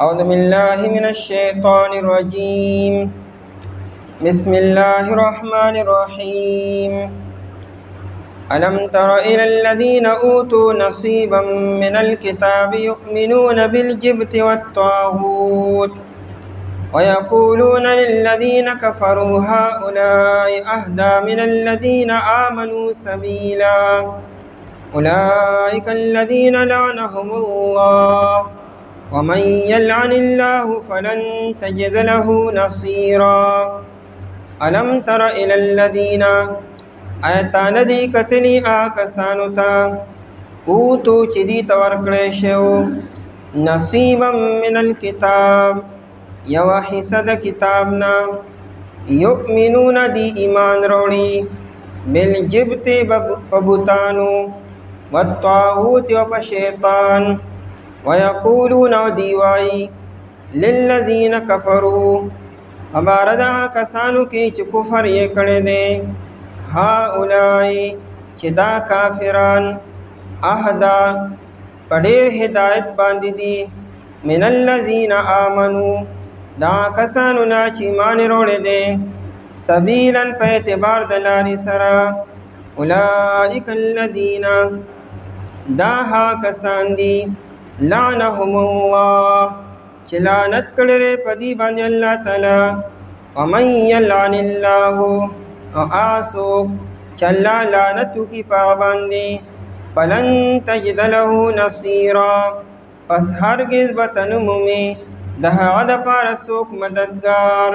أعوذ بالله من الشيطان الرجيم. بسم الله الرحمن الرحيم. ألم تر إلى الذين أوتوا نصيبا من الكتاب يؤمنون بالجبت والطاغوت ويقولون للذين كفروا هؤلاء أهدى من الذين آمنوا سبيلا أولئك الذين لعنهم الله ومن يلعن الله فلن تجد له نصيرا. ألم تر إلى الذين آیتان دی کتلی آکسانو تا اوتو چی دی تورکڑی شو نصیبا من الكتاب یو حصد کتابنا یؤمنون دی ایمان روڑی بالجبت ببتانو والطاغوت وپشیطان ويقولون دیوائی للذین کفروا ہماردا کسانو کی چی کفر یہ کڑے دے هؤلاء چې دا کافران اهدا پډیر هدایت باندې دي من الذين آمنوا دا کسانو نه چې ایمان وروړي دي سبیلا په اعتبار د لارې سره اولئک الذين دا ها کسان دي لعنهم الله چې لعنت کړي په دې باندې الله تعالی ومن يلعن الله او آسوک چلا لعنتو کی پابندی فلن تجد له نصیرا پس هرگز بتنمومی دہا غد پارسوک مددگار.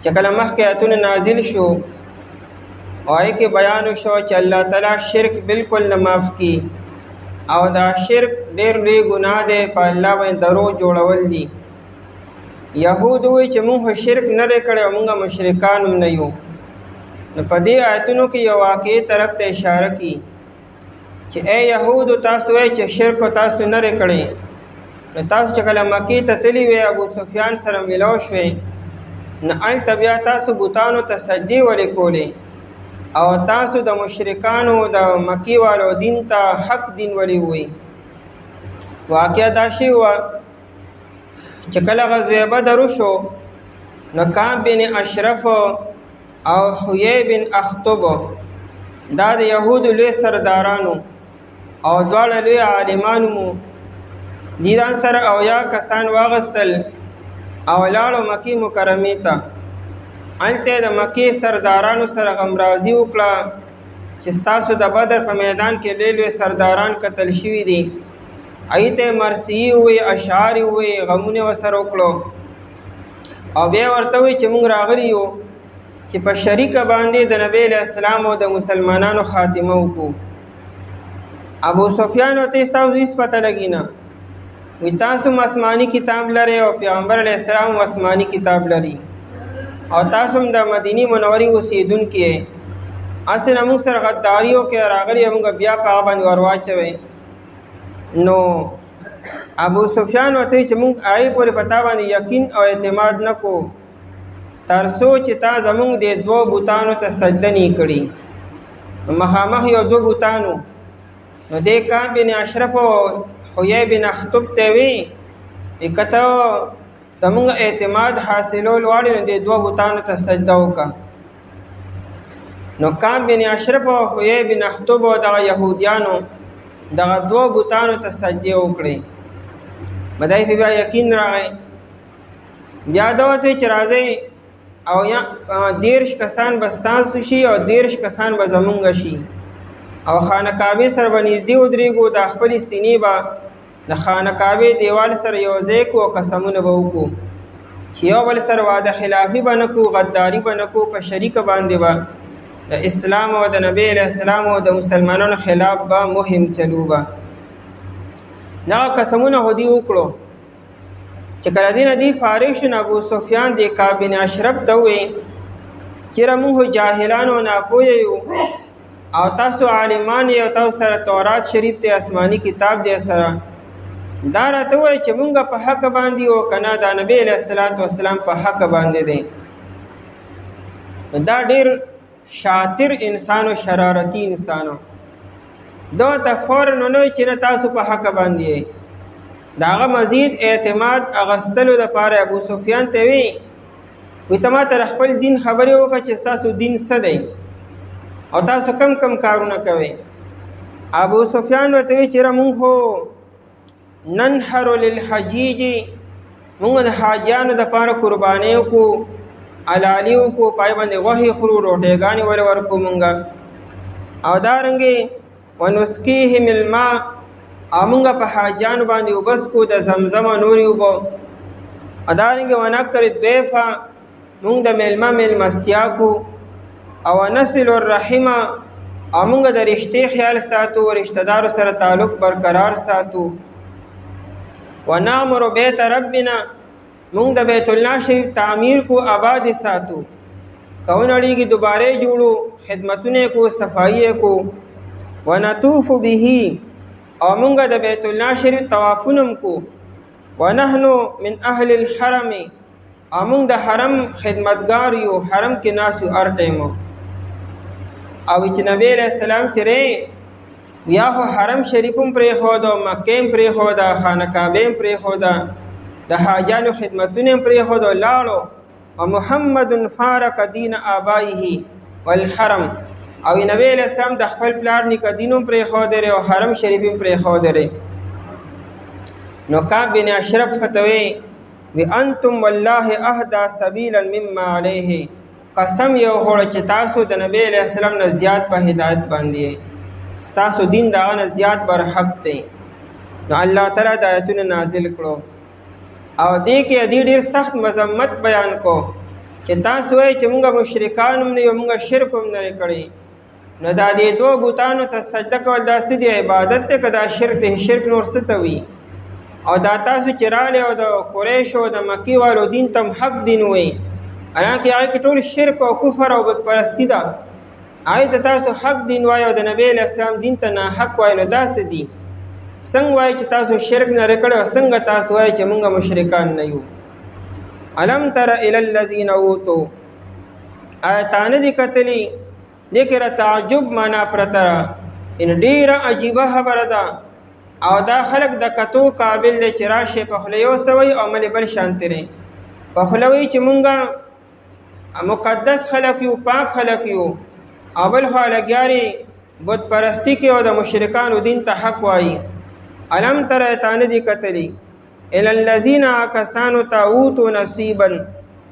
چکل مخی اتون نازل شو آئی کے بیانو شو چا اللہ تعالی شرک بالکل نماف کی او دا شرک دیر لی گناہ دے پا اللہ بین درو جوڑول دی. یہود ہوئی چې مونږ شرک نه لري کړی او مونږ مشرکان هم نه یو. نو په دې آیتونو کې یو واقعي طرف ته اشاره کی چې اے یهودو تاسو وایئ چې شرک تاسو نه لري کړی، نو تاسو چې کله مکې ته تللي وئ ابو سفیان سره ملو شوئ نو هلته بیا تاسو بوتانو ته سجدې ولې کولې او تاسو د مشرکانو د مکې والو دین ته حق دین ولې ووایئ. واقعه دا شی وه چې کله غزوه بدر وشو نو کعب بن اشرف او حیی بن اخطب دا د یهودو لوی سردارانو او دواړه لوی عالمانو مو دي ځان سره او یا کسان واغستل او لاړو مکې مکرمې ته. هلته د مکې سردارانو سره غمرازي وکړه چې ستاسو د بدر په میدان کې لوی لوی سرداران قتل شوي دي. ایته مرثیی وی اشعار وی غمونه وسره وکړو او بیا ورته وی چې موږ راغلی یو چې په شریک باندې د نبی له اسلام او د مسلمانانو خاتمه وکړو. ابو سفیان ته تاسو هیڅ پته لګی نه وی تاسو آسماني کتاب لري او پیغمبر علیه السلام آسماني کتاب لري او تاسو د مدینه منورې اوسیدونکي اصل موږ سره غداریو کې راغلی موږ بیا په باندې ورواچوي. نو ابو سفیان وته چې مونږ آی پورې پتا باندې یقین او اعتماد نکو تر سوچ تا زمونږ د دوه بوتانو ته سجده نه کړي مخامخ یو دوه بوتانو. نو د کعب بن اشرف او حیی بن اخطب ته وی کته زمونږ اعتماد حاصلول واړي د دوه بوتانو ته سجده وکړه. نو کعب بن اشرف او حیی بن اخطب او د يهوديانو دغه دوه بوتانو ته سجدې وکړې. بدای په بیا یقین راغی بیا دا وته چې راځي او یا 13 کسان به ستاسو شي او 13 کسان به زمونږ شي او خانه کعبه سره به نږدې ودرېږو د خپل سینې به د خانه کعبه دیوال سره یو ځای کو قسمونه به وکړو چې یو بل سره وعده خلافي به نه کوو غداري به نه کوو په شریک باندې به د اسلام او د نبی علیہ السلام او د مسلمانانو خلاف با مهم چلو با. نا قسمونه هدی وکړو چې کله دین دی فارغ شون ابو سفیان د کعب بن اشرف ته وی چې موږ جاهلانو نه پوهیو او تاسو عالمان یو تاسو سره تورات شریف ته آسمانی کتاب دی سره دا راته وای چې موږ په حق باندې او کنا د نبی علیہ السلام په حق باندې دی. دا ډیر شاطر انسان او شرارتی انسانو دا ته فورن نه چې تاسو په حق باندې داغه مزید اعتماد اغستلو د پاره ابو سفیان ته وی ته ما ته خپل دین خبرې وکړه چې تاسو دین څه دی او تاسو کم کم کارونه کوي. ابو سفیان ورته وی چې مونږ خو ننحر للحجیج، مونږ د حاجیانو د پاره قرباني کو، علالیو کو، پای باندې غوښې خورو، روټېګانې ول ورکو مونږ، او دارنګې ونسقیهم الماء، او مونږ په حاجیانو باندې وبس کو د زمزم نورې اوبه، او دارنګې ونکر الضیف، مونږ د میلمستیا کو، او نصل الرحم، او مونږ د رشتې خیال ساتو، رشتہ دارو سره تعلق برقرار ساتو. ونعمر بیت ربنا، مونږ د بیت الله شریف تعمیر کو، آباد ساتو، کون اړیږي دوباره جوړو، خدمتونه کو، صفائی کو. ونطوف به، او مونږ د بیت الله شریف طوافونم کو. ونحن من اهل الحرم، او مونږ د حرم خدمتګار یو، حرم کې ناس یو هر ټیمو. او چې نبی علیہ السلام چې یا خو حرم شریفم پرېښود، مکې هم پرېښود، خانه کعبه هم پرېښود، د حاجانو خدمتونه هم پرېښود، لاړو. او محمد فارق دین آبائه والحرم، او نبی علیہ السلام د خپل پلار نیکه دین هم پرېښود او حرم شریف هم پرېښود. نو کعب بن اشرف فتوی وی انتم والله اهدى سبیلا مما علیه، قسم یو خوړه چې تاسو د نبی علیہ السلام نه زیات په هدایت باندې، ستاسو دین دغه نه زیات برحق دی. نو الله تعالی د آیتونه نازل کړو، او دې کې ډېر سخت مذمت بیان کو چې تاسو وایئ چې مونږ مشرکان هم نه یو، مونږ شرک هم نه کړی. نو دا دې دوه بوتانو ته سجده کول دا څه دی؟ عبادت دی که دا شرک دی؟ شرک نور څه ته وي؟ او دا تاسو چې راغلي او د قریشو او د مکې والو دین ته حق دین وایي، حالانکې هغې کې ټول شرک او کفر او بتپرستي ده. هغې ته تاسو حق دین وایي او د نبی علیه السلام دین ته ناحق وایي. نو دا څه دي؟ څنګه وایي چې تاسو شرک نه کړی او څنګه تاسو وایي چې مونږ مشرکان نه یو؟ الم تر الی الذین اوتوا، آیا تا نه دي کتلي؟ دې کې را تعجب معنا پرته ده، ان ډېره عجیبه خبره ده، او دا خلک د کتو قابل دی چې راشي په خوله یو څه وایي او عمل بل شانتې دی. په خوله وایي چې مونږ مقدس خلک یو، پاک خلک یو، او بل خوا لګیارې بت پرستی کې او د مشرکانو دین ته حق وایي. علم تر تا نه دي کتلي الی الذین، کسانو ته اوتو نصیبا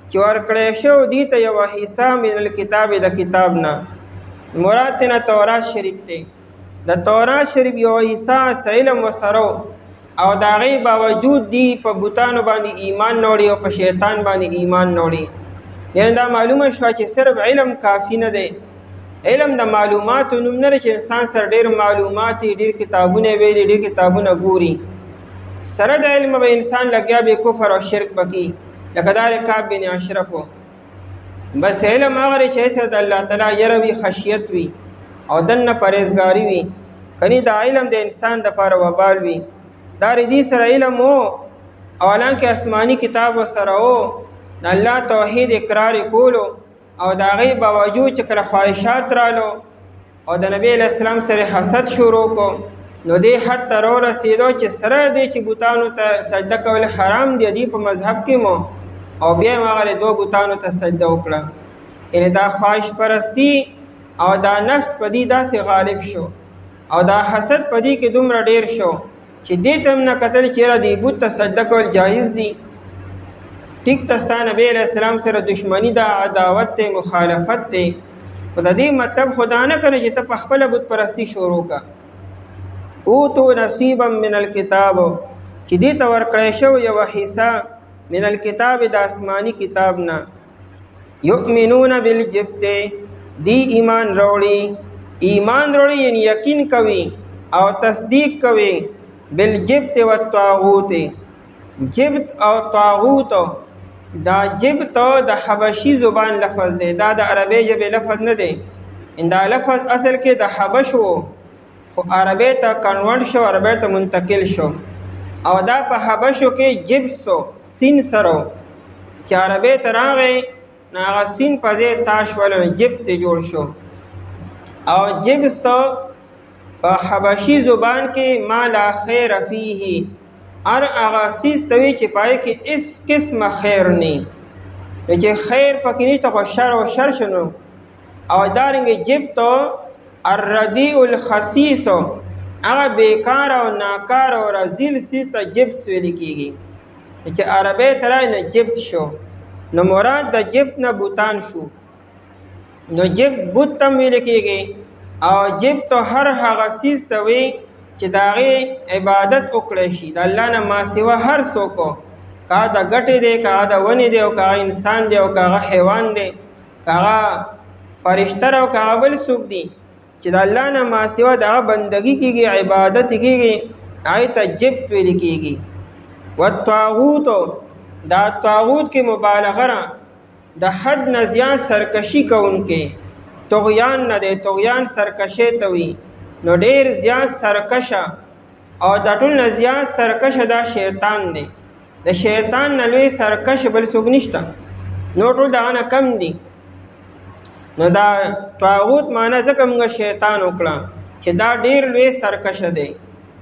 چې ورکړی شو دي ته یوه حصه من الکتاب، د کتاب نه مراد تېنه تورات شریف دی. د تورات شریف یو حصه علم وسره، او د هغې باوجود دی په بوتانو باندې ایمان نه وړي او په شیطان باندې ایمان نه وړي. یعنې دا معلومه شوه چې صرف علم کافي نه دی. علم د معلوماتو نوم نه دی چې انسان سره ډېر معلومات، ډېر کتابونه ویلي، ډېر کتابونه ګوري، سره د علم به انسان لګیا به کفر او شرک بکی، لکه دا کعب بن اشرف. بس علم هغه دی چې سره د الله تعالی یره وي، خشیت وي، او دنه پرهیزګاري وي. کني دا علم د انسان دپاره وبال وي. دا دې سره علم و، او حالانکې آسماني کتاب ورسره و، د الله توحید اقرار کولو، او د هغې باوجود چې کله خواهشات رالو او د نبی علیه السلام سره حسد شروع کو، نو دې حد ته راورسېدو چې سره دې چې بوتانو ته سجده کول حرام دی، دې په مذهب کې مو، او بیا یې هغه دو بوتانو ته سجده وکړه. یعنې دا خواهش پرستی او دا نفس په دې داسې غالب شو، او دا حسد په دې کې دومره ډېر شو چې دې ته هم نه کتل چې یاره دې بوت ته سجده کول جایز دي. ټیک ته ستا نبی علیه السلام سره دشمني ده، عداوت دی، مخالفت دی، خو د دې مطلب خدا نه کنه چې ته په خپله بت پرستی شروع که. اوتو نصیبا من الکتاب، چې دې ته ورکړی شو یوه حصه من الکتاب، د آسماني کتاب نه. یؤمنون بالجبت، دی ایمان راوړي. ایمان راوړي یعنی یقین کوي او تصدیق کوي بالجبت والطاغوت. جبت او طاغوت، دا جبت د حبشي زبان لفظ دی، دا د عربی ژبې لفظ نه دی. دا لفظ اصل کې د حبش و، خو عربی ته کنورټ شو، عربی ته منتقل شو، او دا په حبشو کې جبسو سین سره چې عربی ته راغی، نو هغه سین په ځای تا شول، جبت جوړ شو. او جبس په حبشي زبان کې ما لا خیر فیه، هر هغه سیز ته وایي چې پای کې هېڅ قسمه خیر نه چې خیر پکې نشته خو شر او شر شنو. او دارنګې جب ته الردیء الخسیس هغه بیکار او ناکار او رذیل سیز ته جبت ویل کېږي چې عربی ته رایي نه جبت شو. نو مراد د جبت نه بوتان شو. نو جبت بوت ته ویل کېږي او جبت ته هر هغه سیز ته وایي چې د هغې عبادت وکړی شي د الله نه ما سوا هر څوک، که د ګټې دی، که د ونې دی، او که هغه انسان دی، او که هغه حیوان دی، که هغه فرشته او که هغه بل څوک دی چې د الله نه ما سوا د هغه بندګي کېږي، عبادت کېږي، هغې ته جبت ویل کېږي. والطاغوت دا طاغوت کې مبالغه ده، د حد نه زیات سرکشي کوونکې. طغیان نه دی، طغیان سرکشۍ ته وي. نو ډېر زیات سرکشه او د ټول نه زیات سرکشه دا شیطان دی. د شیطان نه لوی سرکش بل څوک نشته، نو ټول د هغه نه کم دي. نو دا طاغوت معنی ځکه موږ شیطان وکړه چې دا ډېر لوی سرکشه دی.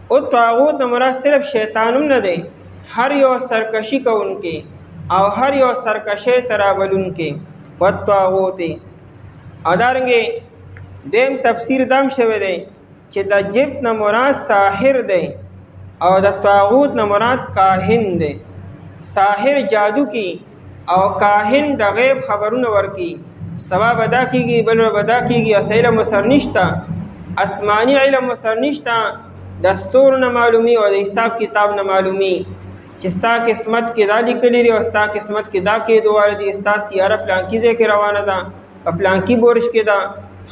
او طاغوت نه مراد صرف شیطان هم نه دی، هر یو سرکشي کوونکی او هر یو سرکشۍ ته رابلونکی. والطاغوت او دارنګې دیم تفسیر دام شوی دی چې د جبت نه مراد ساحر دی او د طاغوت نه مراد کاهن دی. ساحر جادو کی او کاهن د غیب خبرونه ورکی، سبا بدا کیږي بل بدا کیږي، اس علم سر نشتا، آسمانی علم سر نشتا، دستور نه معلومی او د حساب کتاب نه معلومی چې ستا قسمت کې دا لیکلی دی او ستا قسمت کې دا کې دواره دي، ستا سیاره پلانکي ځای کې روانه ده، په پلانکي بورش کې ده.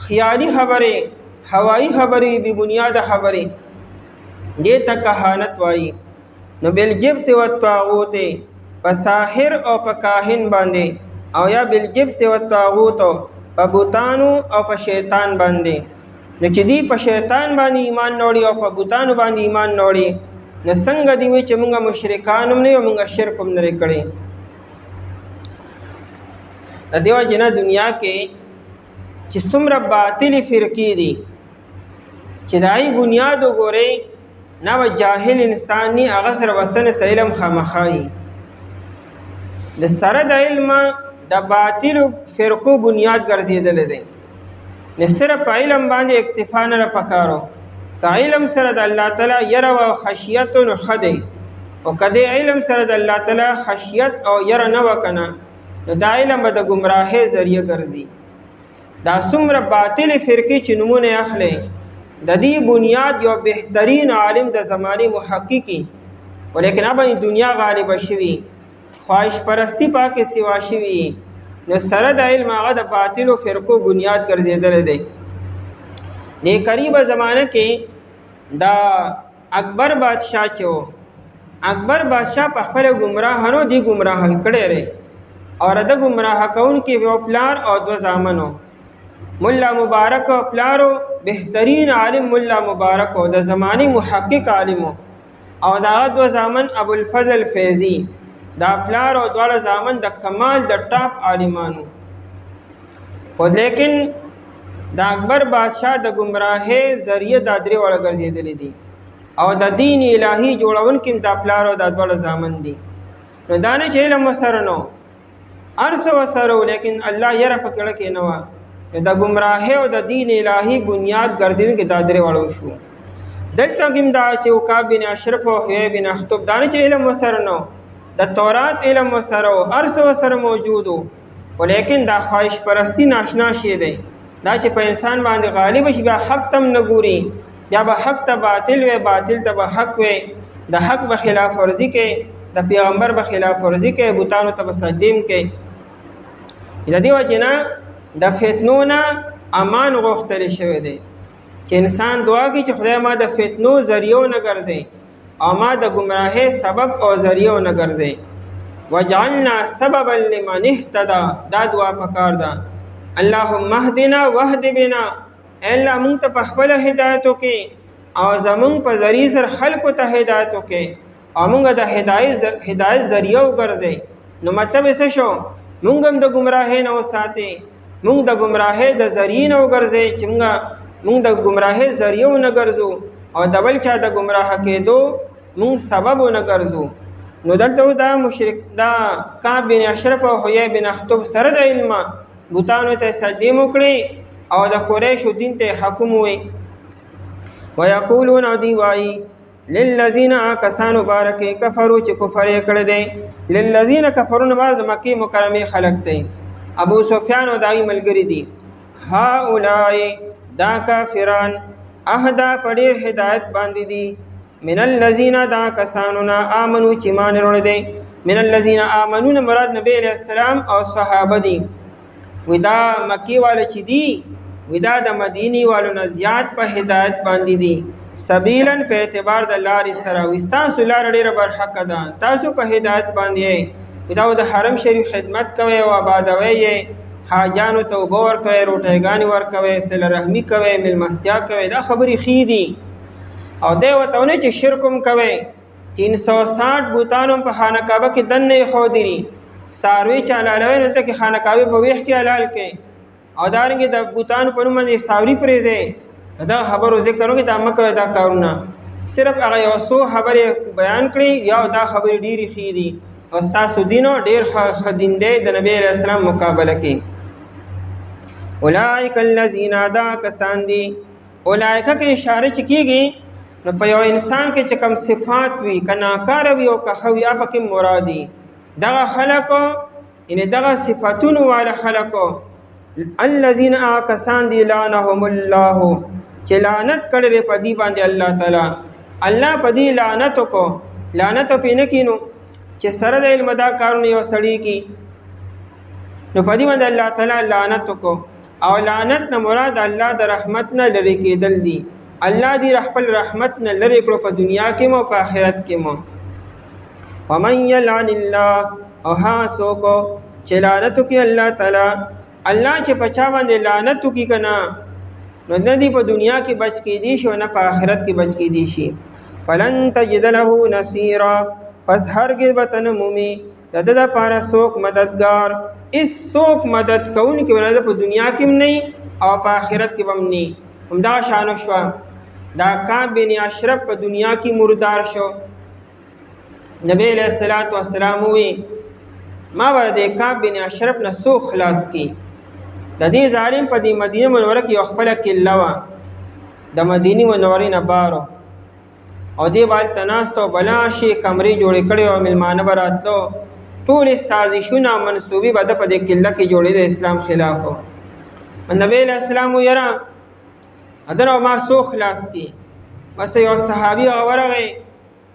خیالي خبرې، هوایي خبرې، بې بنیاده خبرې، دې ته کهانت وایي. نو بالجبت والطاغوت په ساحر او په کاهن باندې، او یا بالجبت والطاغوت په بوتانو او په شیطان باندې. نو چې دی په شیطان باندې ایمان نه وړي او په بوتانو باندې ایمان نه وړي، نو څنګه دی وایي چې موږ مشرکان هم نه یو، موږ شرک هم نه کړی. د دې وجې نه دنیا کې چې څومره باطلې فرقې دي چې د هغې بنیاد وګورئ، نه به جاهل انسان ني هغه سره به څه نه څه علم خامخا وي. د سره د علمه د باطلو فرقو بنیاد ګرځېدلی دی. نو صرف په علم باندې اکتفا نه ده پکارو. که علم سره د الله تعالی یره او خشیت نو ښه دی، او که د علم سره د الله تعالی خشیت او یره نه وه که نه، نو دا علم به د ګمراهۍ ذریعه ګرځي. دا څومره باطلې فرقې چې نومونه یې اخلی، د دې بنیاد یو بهترین عالم د زمانې محققي، ولیکن هغه باندې دنیا غالبه شوي، خواهش پرستی پاکې سوا شوي، نو سره د علم هغه د باطلو فرقو بنیاد ګرځېدلی دی. د قریبه زمانه کې دا اکبر بادشاه چې و، اکبر بادشاه په خپله ګمراه نو دی ګمراه کړی دی، او د ګمراه کوونکي یو پلار او دوه زامنو. ملا مبارک او پلارو بهترین عالم ملا مبارک او د زمانې محقق عالمو، او دا دوه زامن ابوالفضل فیضی، دا پلار او دواړه زامن د کمال د ټاپ عالمانو. خو لیکن د اکبر بادشاه د ګمراهۍ ذریعه دا درې واړه ګرځېدلی دي، او د دین الهي جوړونکي دا پلار او دا دواړه زامن دي. نو دا نه چې علم ورسره نو هر څه ورسره و، لیکن الله یره په کړه کې نه وه. د ګمراهۍ او د دین الهي بنیاد ګرځېدونکي دا درې واړه وشو. دلته هم دا چې عکاب بن اشرف او حیی بن اخطب، دا نه چې علم ورسره نو، د تورات علم ورسره و، هر څه ورسره موجود و، ولیکن دا خواهش پرستی ناشنا شی دی. دا چې په انسان باندې غالب شي، بیا حق تم نه ګوري، بیا به حق ته باطل وي، باطل ته به حق وي، د حق به خلاف ورزي کوي، د پیغمبر به خلاف ورزي کوي، بوتانو ته به سجدې کوي. د دې وجې نه د فتنو نه امان غوښتلی شوی دی چې انسان دعا کوي چې خدای ما د فتنو ذریعو نه ګرځئ او ما د ګمراهۍ سبب او ذریعو نه ګرځئ. وجعلنا سببا لمن اهتدى، دا دعا پکار ده. اللهم اهدنا واهد بنا، اے الله مونږ ته په خپله هدایت وکړي او زمونږ په ذریعه سره خلکو ته هدایت وکړي او مونږ د هدایت ذریعه وګرځئ. نو مطلب یې څه شو؟ مونږ هم د ګمراهۍ نه وساتئ، مونږ د ګمراهۍ د ذریعې نه وګرځئ چې مونږ د ګمراهۍ ذریعه ونه ګرځو او د بل چا د ګمراه کېدو مونږ سبب ونه ګرځو. نو دلته دا مشرک دا کعب بن اشرف او حیی بن اخطب سره د علم بوتانو ته سجدې وکړي او د قریشو دین ته حکم وي. ويقولون دی وای للذین کسانو بارکه کفروا چې کفر یې کړی دی. للذین کفروا بعد مکی مکرمه خلق دی. ابو سفیان او دای ملګری دي. هؤلاء دا کافران اهدا پډیر هدایت باندې دي من الذین دا کسانونا آمنو چې مان وروړي دي. من الذین آمنون مراد نبی علیہ السلام او صحابه دي. ودا مکی والے چې دي ودا د مدینی والو نه زیات په هدایت باندې دي. سبیلن په اعتبار د لارې سره وستاسو لار ډیره برحق ده. تاسو په هدایت باندې ودا د حرم شریف خدمت کوي او آبادوي حاجانو ته اوبه ورکوي روټیګانې ورکوي صله رحمي کوي میلمستیا کوي. دا خبرې ښې دي او دی ورته ونه چې شرک هم کوي. 360 بوتانو په خانه کعبه کې دننه ښودري څاروي چې حلالوي نو ته کې خانه کعبه په ویښ کې حلال کې او دارنګې د بوتانو په نوم باندې ساوري پرېږدي. دا خبرو ذکر وکړي دا مه کوئ دا کارونه. صرف هغه یو څو خبرې بیان کړي یا دا خبرې ډېرې ښې دي او ستاسو دین ډېر ښه دین دی د نبي علیه السلام مقابله کې. اولئک الذین دا کسان دي. اولئک کې اشاره چې کېږي نو په یو انسان کې چې کوم صفات وي که ناکاره وي او که ښه وي هغه پکې مرادي. دغه خلکو یعنې دغه صفتونو والا خلکو الذین کسان دي لعنهم الله چې لعنت کړی دی په دې باندې الله تعالی. الله په دې لعنت وکړو. لعنت پې نه کینو چې سره د علم دا کارونه یو سړي کی نو په دې باندې الله تعالی لعنت وکړو. او لعنت نه مراد الله د رحمت نه لرې کېدل دي. الله دې خپل رحمت نه لرې کړو په دنیا کې مو په آخرت کې مو. ومن یلعن الله او ها څوک چې لعنت وکړي الله تعالی. الله چې په چا باندې لعنت وکړي که نه نو نه دی په دنیا کې بچ کېدی شي او نه په آخرت کې بچ کېدی شي. فلن تجد له نصیرا پس هرګز به ته نه مومي د ده دپاره څوک مددګار. هېڅ مدد کوونکي به نه په دنیا کې هم نه او په آخرت کې به هم نه. همدغه شانو شوه دا کعب بن اشرف په دنیا کې مردار شو. نبی علیہ الصلوۃ والسلام وی ما به د کعب بن اشرف نه څوک خلاص کی. د دې ظالم په دې مدینه منوره کې یو خپله کله وه د مدینې منورې نه بارو او دې بالته ناست او بلا شي کمرې جوړې کړې او میلمانه به راتلو. ټولې سازشونه او منصوبې به د په دې کله کې جوړې د اسلام خلاف و. نبی علیہ السلام و یاره ادنه ما څوک خلاص کی. بس یو صحابي هغه ورغی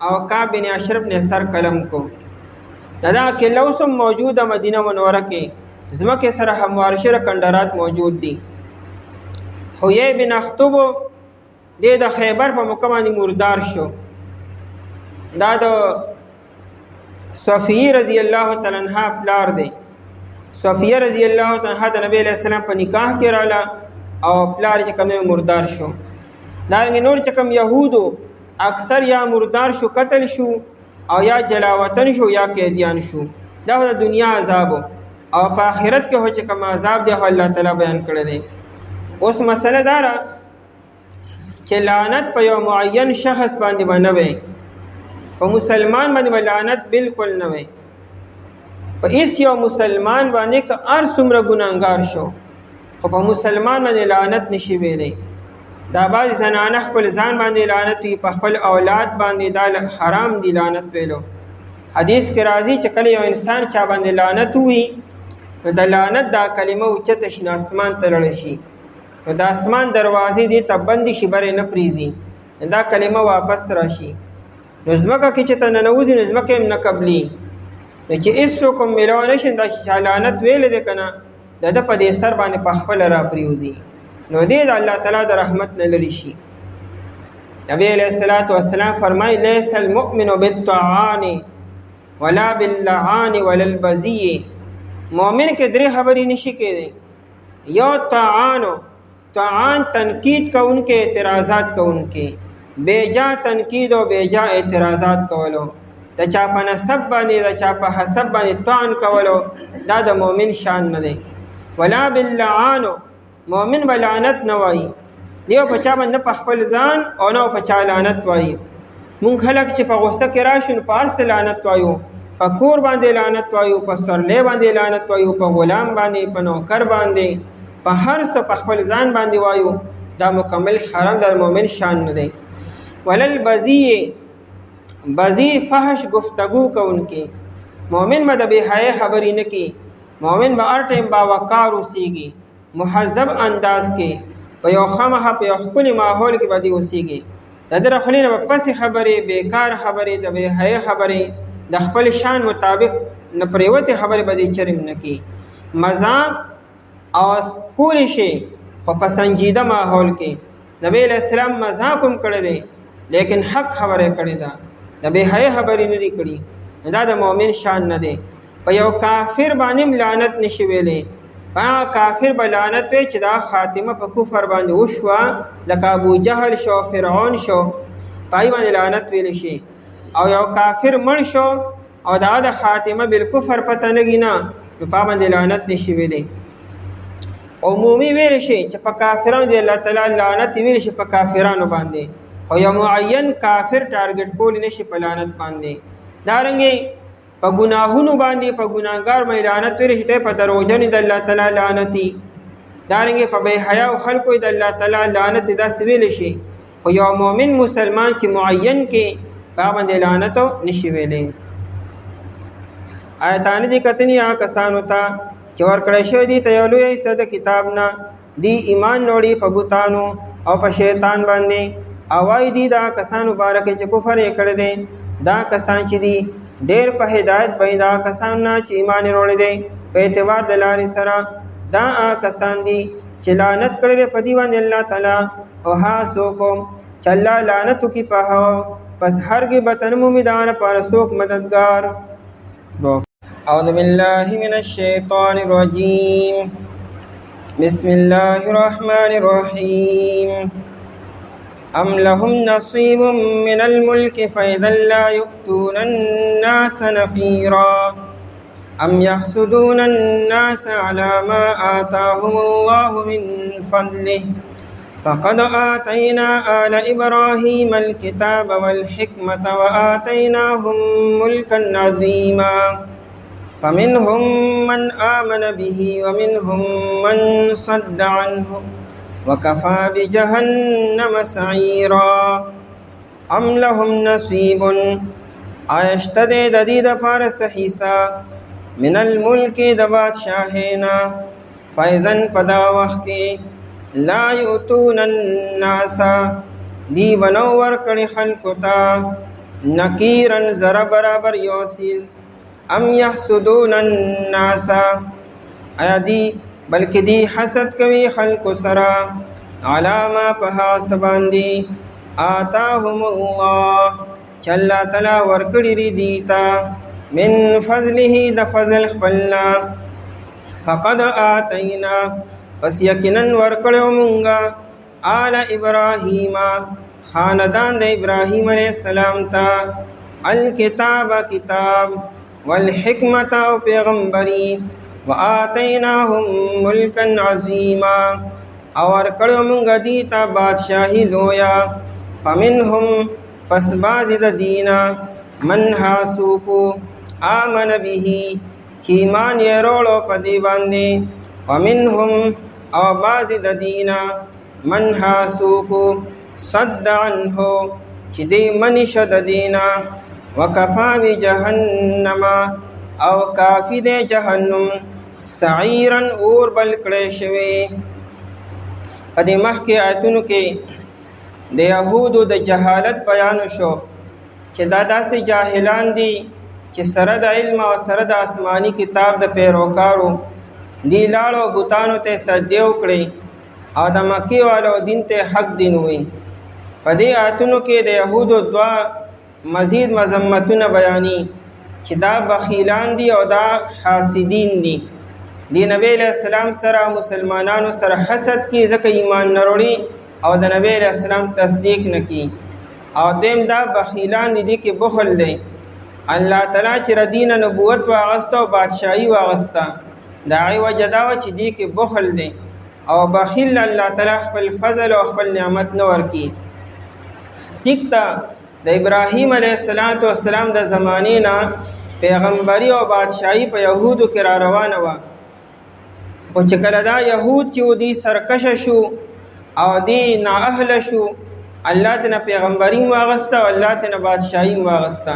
او کعب بن اشرف نے سر قلم کو. دا کله اوس هم موجوده مدینه منوره کې ځمکې سره هموار شوي کندرات موجود دي. حیی بن اخطب دی د خیبر په موقع باندې مردار شو. دا د صفیه رضی الله تعالی عنها پلار دی. صفیه رضی الله تعالی عنها د نبی علیہ السلام په نکاح کې راله او پلار چې کوم مردار شو. دارنګه نور چې کوم یهودو اکثر یا مردار شو قتل شو او یا جلاوطن شو یا قیدیان شو. دا د دنیا عذاب او په آخرت کې هو چې کوم عذاب دی الله تعالی بیان کړی دی. اوس مسله دا ده چې لعنت په یو معین شخص باندې به نه وي. په مسلمان باندې به لعنت بالکل نه وي. په هېڅ یو مسلمان باندې که هر څومره ګناهګار شو خو په مسلمان باندې لعنت نشي ویلی. دا بعضې زنانه خپل ځان باندې لعنت وي، په خپل اولاد باندې دا حرام دی لعنت ویلو. حدیث کې راځي چې کله یو انسان چا باندې لعنت وي نو د لعنت دا کلمه اوچته شي نو اسمان ته لړی شي. نو د اسمان دروازې دې ته بندې شي برې نه پرېږدي دا کلمه واپس راشي. نو ځمکه کې چې ته ننوځي نو ځمکه هم نه قبلي. نو چې هېڅوک هم میلاو نه شي دا چې چا لعنت ویلی دی که نه د ده په دې سر باندې په خپله را پرېوځي نو دې د الله تعالی د رحمت نه لرې شي. نبی علیہ الصلوۃ والسلام فرمایي لیس المؤمن بالطعان ولا باللعان ولا البذی. مؤمن کې درې خبرې نشي کېدی. یو طعان تنقید کوونکې اعتراضات کوونکې، بیجا تنقید او بیجا اعتراضات کولو، د چا په نسب باندې د چا په حسب باندې طعن کولو دا د مؤمن شان نه دی. ولا باللعان مؤمن به لعنت نه وایي. یو په چا باندې په خپل ځان او نه په چا لعنت وایي. مونږ خلک چې په غوسه کې راشو نو په هر څه لعنت وایو، په کور باندې لعنت وایو، په سورلی باندې لعنت وایو، په غلام باندې، په نوکر باندې، په هر څه په خپل ځان باندې وایو. دا مکمل حرام د مؤمن شان نه دی. ولل بذی فحش گفتگو کوونکی، مؤمن به د بې حیا خبرې نه کوي. مؤمن به هر ټیم باوقار اوسیږي، مهذب انداز کې، په یو خامخا په یو ښکلي ماحول کې به دې اوسیږي. د ده د خولې نه به پسې خبرې، بېکار خبرې، د بې حیا خبرې، د خپل شان مطابق نه پرېوتې خبرې به دې چرم نه کوي. مذاق او کولی شي خو په سنجیده ماحول کې. نبی علیہ السلام مذاق هم کړی دی لیکن حق خبره کړې ده، د بې حیا خبرې نه دي کړي. دا د مؤمن شان نه دی. په یو کافر باندې لعنت نشي ویلی، په کافر به لعنت وی چې دا خاتمه په کفر باندې وشوه، لکه ابو جهل شو، فرعون شو، پای باندې لعنت ویل شي. او یو کافر مړ شو او دا د خاتمه بالکفر پته لګي نه، نو په باندې لعنت نشي ویلی. عمومي ویل شي چې په کافرانو دی الله تعالی لعنت ویل شي په کافرانو باندې، خو یو معین کافر ټارګټ کول نشي په لعنت باندې. دارنګې په ګناهونو باندې په ګناهګار باندې لعنت ویل شي، په دروغجن د الله تعالی لعنتي. دارنګې په بې حیا او خلکو د الله تعالی لعنت داسې ویل شي، خو یو مؤمن مسلمان چې معین کې په باندې لعنت نشي ویلی. آیتانه دي کتنی هغه کسانو ته چې ورکړی شوی دي ته یو لوی حصه د کتاب نه، دی ایمان نوړي په بوتانو او په شیطان باندې، او وایي دي دا کسانو بارکه چې کفر یې کړی دی. دا کسان چې دي ډېر په هدایت به دا کسان نه چې ایمان یې وروړی دی په اعتبار د لارې سره. دا کسان دي چې لعنت کړی دی په دې باندې الله تعالی، او ها څوک چې الله لعنت وکړي په هغه، پس هرګې به ته نه مومي د هغه لپاره څوک مددګار. أعوذ بالله من الشيطان الرجيم. بسم الله الرحمن الرحيم. أم لهم نصيب من الملك فإذا لا يؤتون الناس نقيرا أم يحسدون الناس على ما آتاهم الله من فضله فقد آتينا آل إبراهيم الكتاب والحكمة وآتيناهم ملكا عظيما فمنهم من آمن به ومنهم من صد عنه وكفى بجهنم سعيرا. أم لهم نصيب آیشته د دې دپاره څه حصه من الملک د بادشاهینا، فإذن په دا وخت کې لا یؤتون الناس دی بنو ورکړي خلکو ته نکیرا ذره برابر یوسیل. ام یحسدون الناس آیا دی بلکې دی حسد کوي خلکو سره علی ما په هغه باندې آتاهم الله چې الله تعالی ورکړي دي دی ته من فضله د فضل خپلنا. فقد آتینا پس یقینا ورکړو مونږه آل ابراهیم خاندان د ابراهیم علیه السلام ته الکتاب کتاب والحکمت او پیغمبری وآتیناهم ملکا عظیما او ورکړو مونږه دی ته بادشاہی لویا. فمنهم پس بعض د دینا من هاسوکو آمن به چې ایمان یې وروړو په دې باندې، ومنهم او بعض د دینا من هاسوکو صد عنه چې دی منی شه د دینا. وکفا بجهنم او کافی د جهنم سعیرا اور بل کړی شوی. په دې مخکې آیتونو کې د یهودو د جهالت بیان شو چې دا داسې جاهلان دي چې سره د علم او سره د آسماني کتاب د پیروکارو دی لاړو بوتانو ته سجدې وکړي او د مکې والو دین ته حق دین وي. په دې آیتونو کې د یهودو دوه مزید مذمتونه بیاني چې دا بخیلان دي او دا حاسدین دي. دی نبی علیہ السلام سره مسلمانانو سره حسد کی ځکه ایمان نه وروړي او د نبی علیہ السلام تصدیق نه کی. او دیم دا بخیلان دي کې بخل دی. الله تعالی چې ردین نبوت واغسته او بادشاہي واغسته، دا وجه دا و چې دی کې بخل دی او بخیل الله تعالی خپل فضل او خپل نعمت نه ورکي. ټیک تا د ابراهیم علیه السلام د زمانې نه پیغمبري او بادشاهي په یهودو کې را روانه وه. خو چې کله دا یهود چې و دی سرکشه شو او دی نااهله شو، الله تینا پیغمبري واغسته او الله تینا بادشاهي واغسته،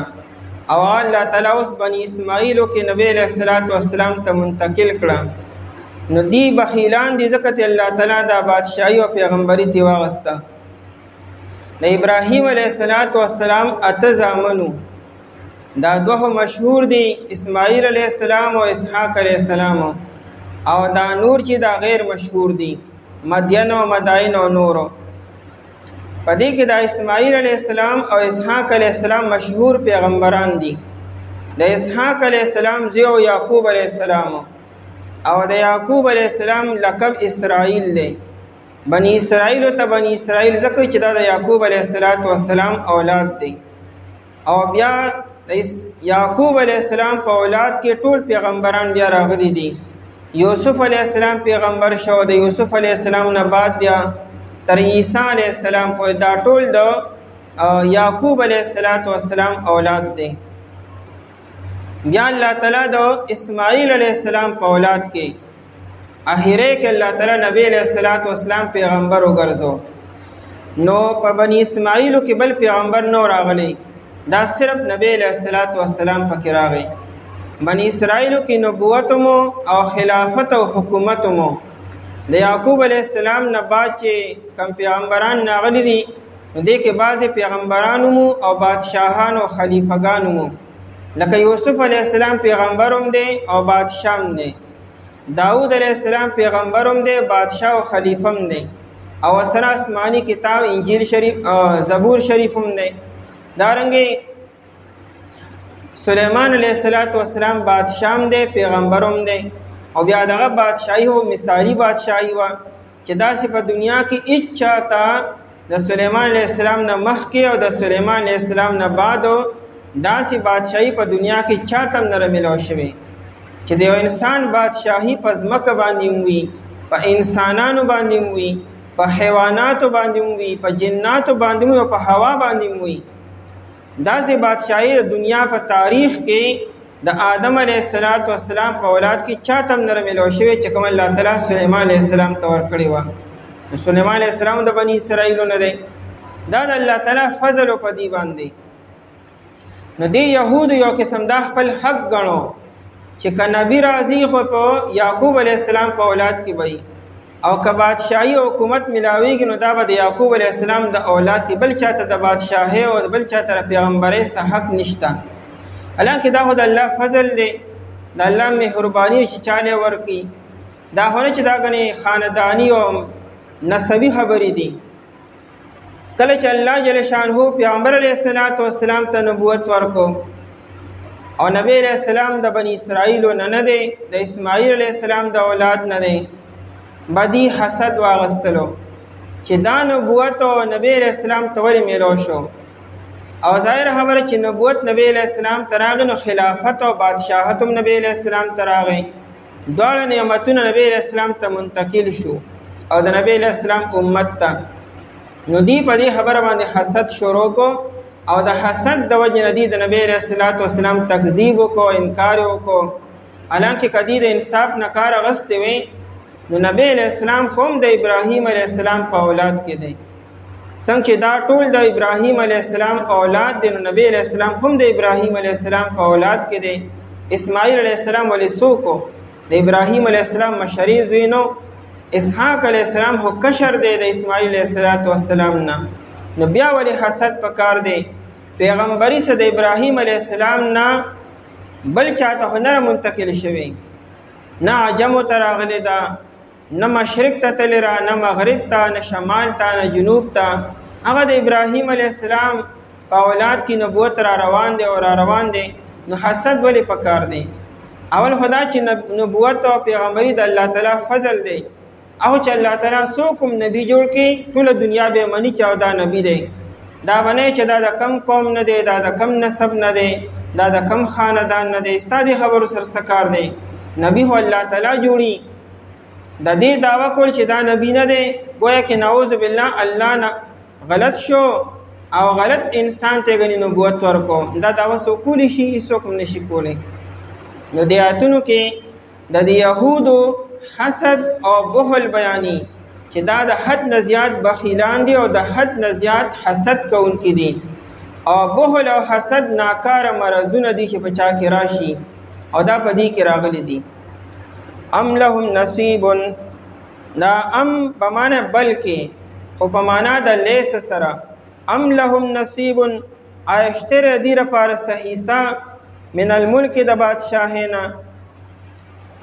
او الله تعالی اوس بني اسماعیلو کې نبی علیه السلام ته منتقل کړه. نو دی بخیلان دي ځکه چې الله تعالی دا بادشاهي او پیغمبري تی واغسته. د ابراهیم علیه السلام اته زامنو، دا دوه مشهور دي، اسماعیل علیه السلام او اسحاق علیه السلام، او دا نور چې دا غیر مشهور دي، مدین او مدائن او نورو. په دې کې د اسماعیل علیه السلام او اسحاق علیه السلام مشهور پیغمبران دي. د اسحاق علیه السلام زوی یعقوب علیه السلام، او د یعقوب علیه السلام لقب اسرائیل دی. بنی اسرائیل ته بنی اسرائیل ځکه چې دا د یعقوب علیه السلام اولاد دی. او بیا د یعقوب علیه السلام په اولاد کې ټول پیغمبران بیا راغلي دي. یوسف علیه السلام پیغمبر شو، د یوسف علیه السلام نه بعد بیا تر عیسی علیه السلام پورې دا ټول د یعقوب علیه السلام اولاد دی. بیا الله تعالی د اسماعیل علیه السلام په اولاد کې اخیره کې الله تعالی نبی علیه السلام پیغمبر وګرځو. نو په بنی اسماعیلو کې بل پیغمبر نو راغلی، دا صرف نبی علیه السلام پکې راغی. بنی اسرائیلو کې نبوت مو او خلافت او حکومت مو. د یعقوب علیه السلام نه بعد چې کم پیغمبران راغلي دي، نو دې کې بعضې پیغمبرانو مو او بادشاهان او خلیفګانو مو، لکه یوسف علیه السلام پیغمبر هم دی او بادشاه هم دی. داود علیه السلام پیغمبر هم دی، بادشاه او خلیفه هم دی، او سره آسمانی کتاب انجیل شریف زبور شریف هم دی. دارنګې سلیمان علیه السلام بادشاه هم دی، پیغمبر هم دی. او بیا دغه بادشاہي هو مثالی بادشاہي وه چې داسې په دنیا کې هیڅ چاته د سلیمان علیه السلام نه مخکې او د سلیمان علیه السلام نه بعد داسې بادشاہي په دنیا کې چاته هم نه ملو شوې چې د یو انسان بادشاہي په ځمکه باندې وي، په انسانانو باندې وي، په حیواناتو باندې وي، په جناتو باندې وي او په هوا باندې وي. داسې بادشاہي د دنیا په تاریخ کې د آدم علیه السلام په اولاد کې چاته هم نه ملو شوی چې کوم الله تعالی سلیمان علیه السلام ته ورکړی وه. سلیمان علیه السلام د بني اسرائیلو نه دی، دا د الله تعالی فضل په دې باندې. نو دې یهودو یو قسم دا خپل حق ګڼو چې که نبی راځي خو په یعقوب علیه السلام په اولاد کې وي، او که بادشاهي او حکومت ملاویږي نو دا به د یعقوب علیه السلام د اولاد کې، بل چاته د بادشاهي او بل چاته د پیغمبرۍ څه حق نشته. حالانکه دا خو د الله فضل دی، د الله مهرباني چې چاله ورکي. دا خو نه چې دا غني خاندانی او نسبی خبرې دي. کله چې الله جل شانه پیغمبر علیه السلام ته نبوت ورکو، او نبی علیہ السلام د بنی اسرائیل نه دی، د اسماعیل علیہ السلام د اولاد نه دی، بدی حسد واغستلو چې دا نبوت او نبی علیہ السلام ته ولې میلو شو. او ظاهر خبره چې نبوت نبی علیہ السلام تراغی، نو خلافت او بادشاہت هم نبی علیہ السلام تراغی. دواړه نعمتونه نبی علیہ السلام ته منتقل شو او د نبی علیہ السلام امت ته. نو دی په دې خبره باندې حسد شروع کو، او د حسد د وجې نه دی د نبی علیہ السلام تکذیب وکړو، انکار وکړو. حالانکه کدی د انصاف نه کار اغستې وی، نو نبی علیہ السلام خو هم د ابراهیم علیہ السلام په اولاد کې دی. څنګه چې دا ټول د ابراهیم علیہ السلام اولاد دی، نو نبی علیہ السلام هم د ابراهیم علیہ السلام په اولاد کې دی. اسماعیل علیہ السلام ولې څوک د ابراهیم علیہ السلام مشري زوی نو، اسحاق علیہ السلام هو کشر دی د اسماعیل علیہ السلام نه. نو بیا ولې حسد پکار دی؟ پیغمبري سره د ابراهیم علیہ السلام نه بل چاته نه منتقل شوی، نه عجم ته راغلی دا، نه مشرق ته تللی را، نه مغرب ته، نه شمال ته، نه جنوب ته. هغه د ابراهیم علیہ السلام په اولاد کې نبوت را روان دی او را روان دی. نو حسد ولې پکار دی؟ اول خدا چې نبوت او پیغمبري د الله تعالی فضل دی، او چې الله تعالی څوک هم نبی جوړ کړي ټوله دنیا به مني چې دا نبی دی. دا باندې چې دا د کم قوم نه دی، دا د کم نسب نه دی، دا د کم خاندان نه دی، ستا دې خبرو سره څه کار دی؟ نبی هو الله تعالی جوړي. د دې دعوه کول چې دا نبی نه دی، گویا کې نعوذ بالله الله نه غلط شو، او غلط انسان ته غني نبوت ورکو دا دعوه سو کولی شي هیڅوک نشي کولی. نو د آیاتونو کې د یهودو حسد او بخل بیانی چې دا د حد نه زیات بخیلان دي او د حد نه زیات حسد کوونکي دي او بخل او حسد ناکاره مرضونه دي چې په چا کې راشي او دا په دې کې راغلي دي. ام لهم نصیب، دا ام په معنا بلکې خو په معنا د لیس سره. ام لهم نصیب، آیشتر دی لپاره حصہ من الملک د بادشاهینا،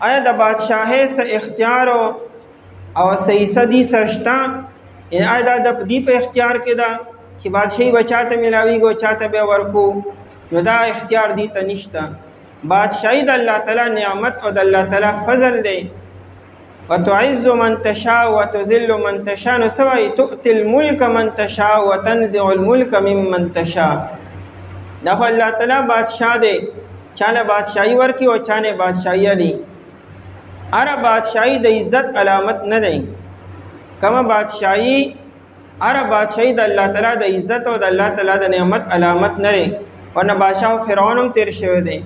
آیا د بادشاهي سره اختیار او حصہ دی سرشتا، آیا دا د دې په اختیار کې ده چې بادشاہي بچاته ملاویږي او چاته به ورکو؟ نو دا اختیار دی ته نشته. بادشاہي د الله تعالی نعمت او د الله تعالی فضل دی. وتعز من تشاء وتذل من تشاء، نو سوای تؤتي الملك من تشاء وتنزع الملك ممن تشاء. دا خو الله تعالی بادشاہ دی، چاله بادشاہي ورکی او چانه بادشاہي علی. اره بادشاہي د عزت علامت نه دی، کما بادشاہي اره بادشاہي د الله تعالی د عزت او د الله تعالی د نعمت علامت نه دی. ورنه بادشاہ فرعون هم تیر شوی دی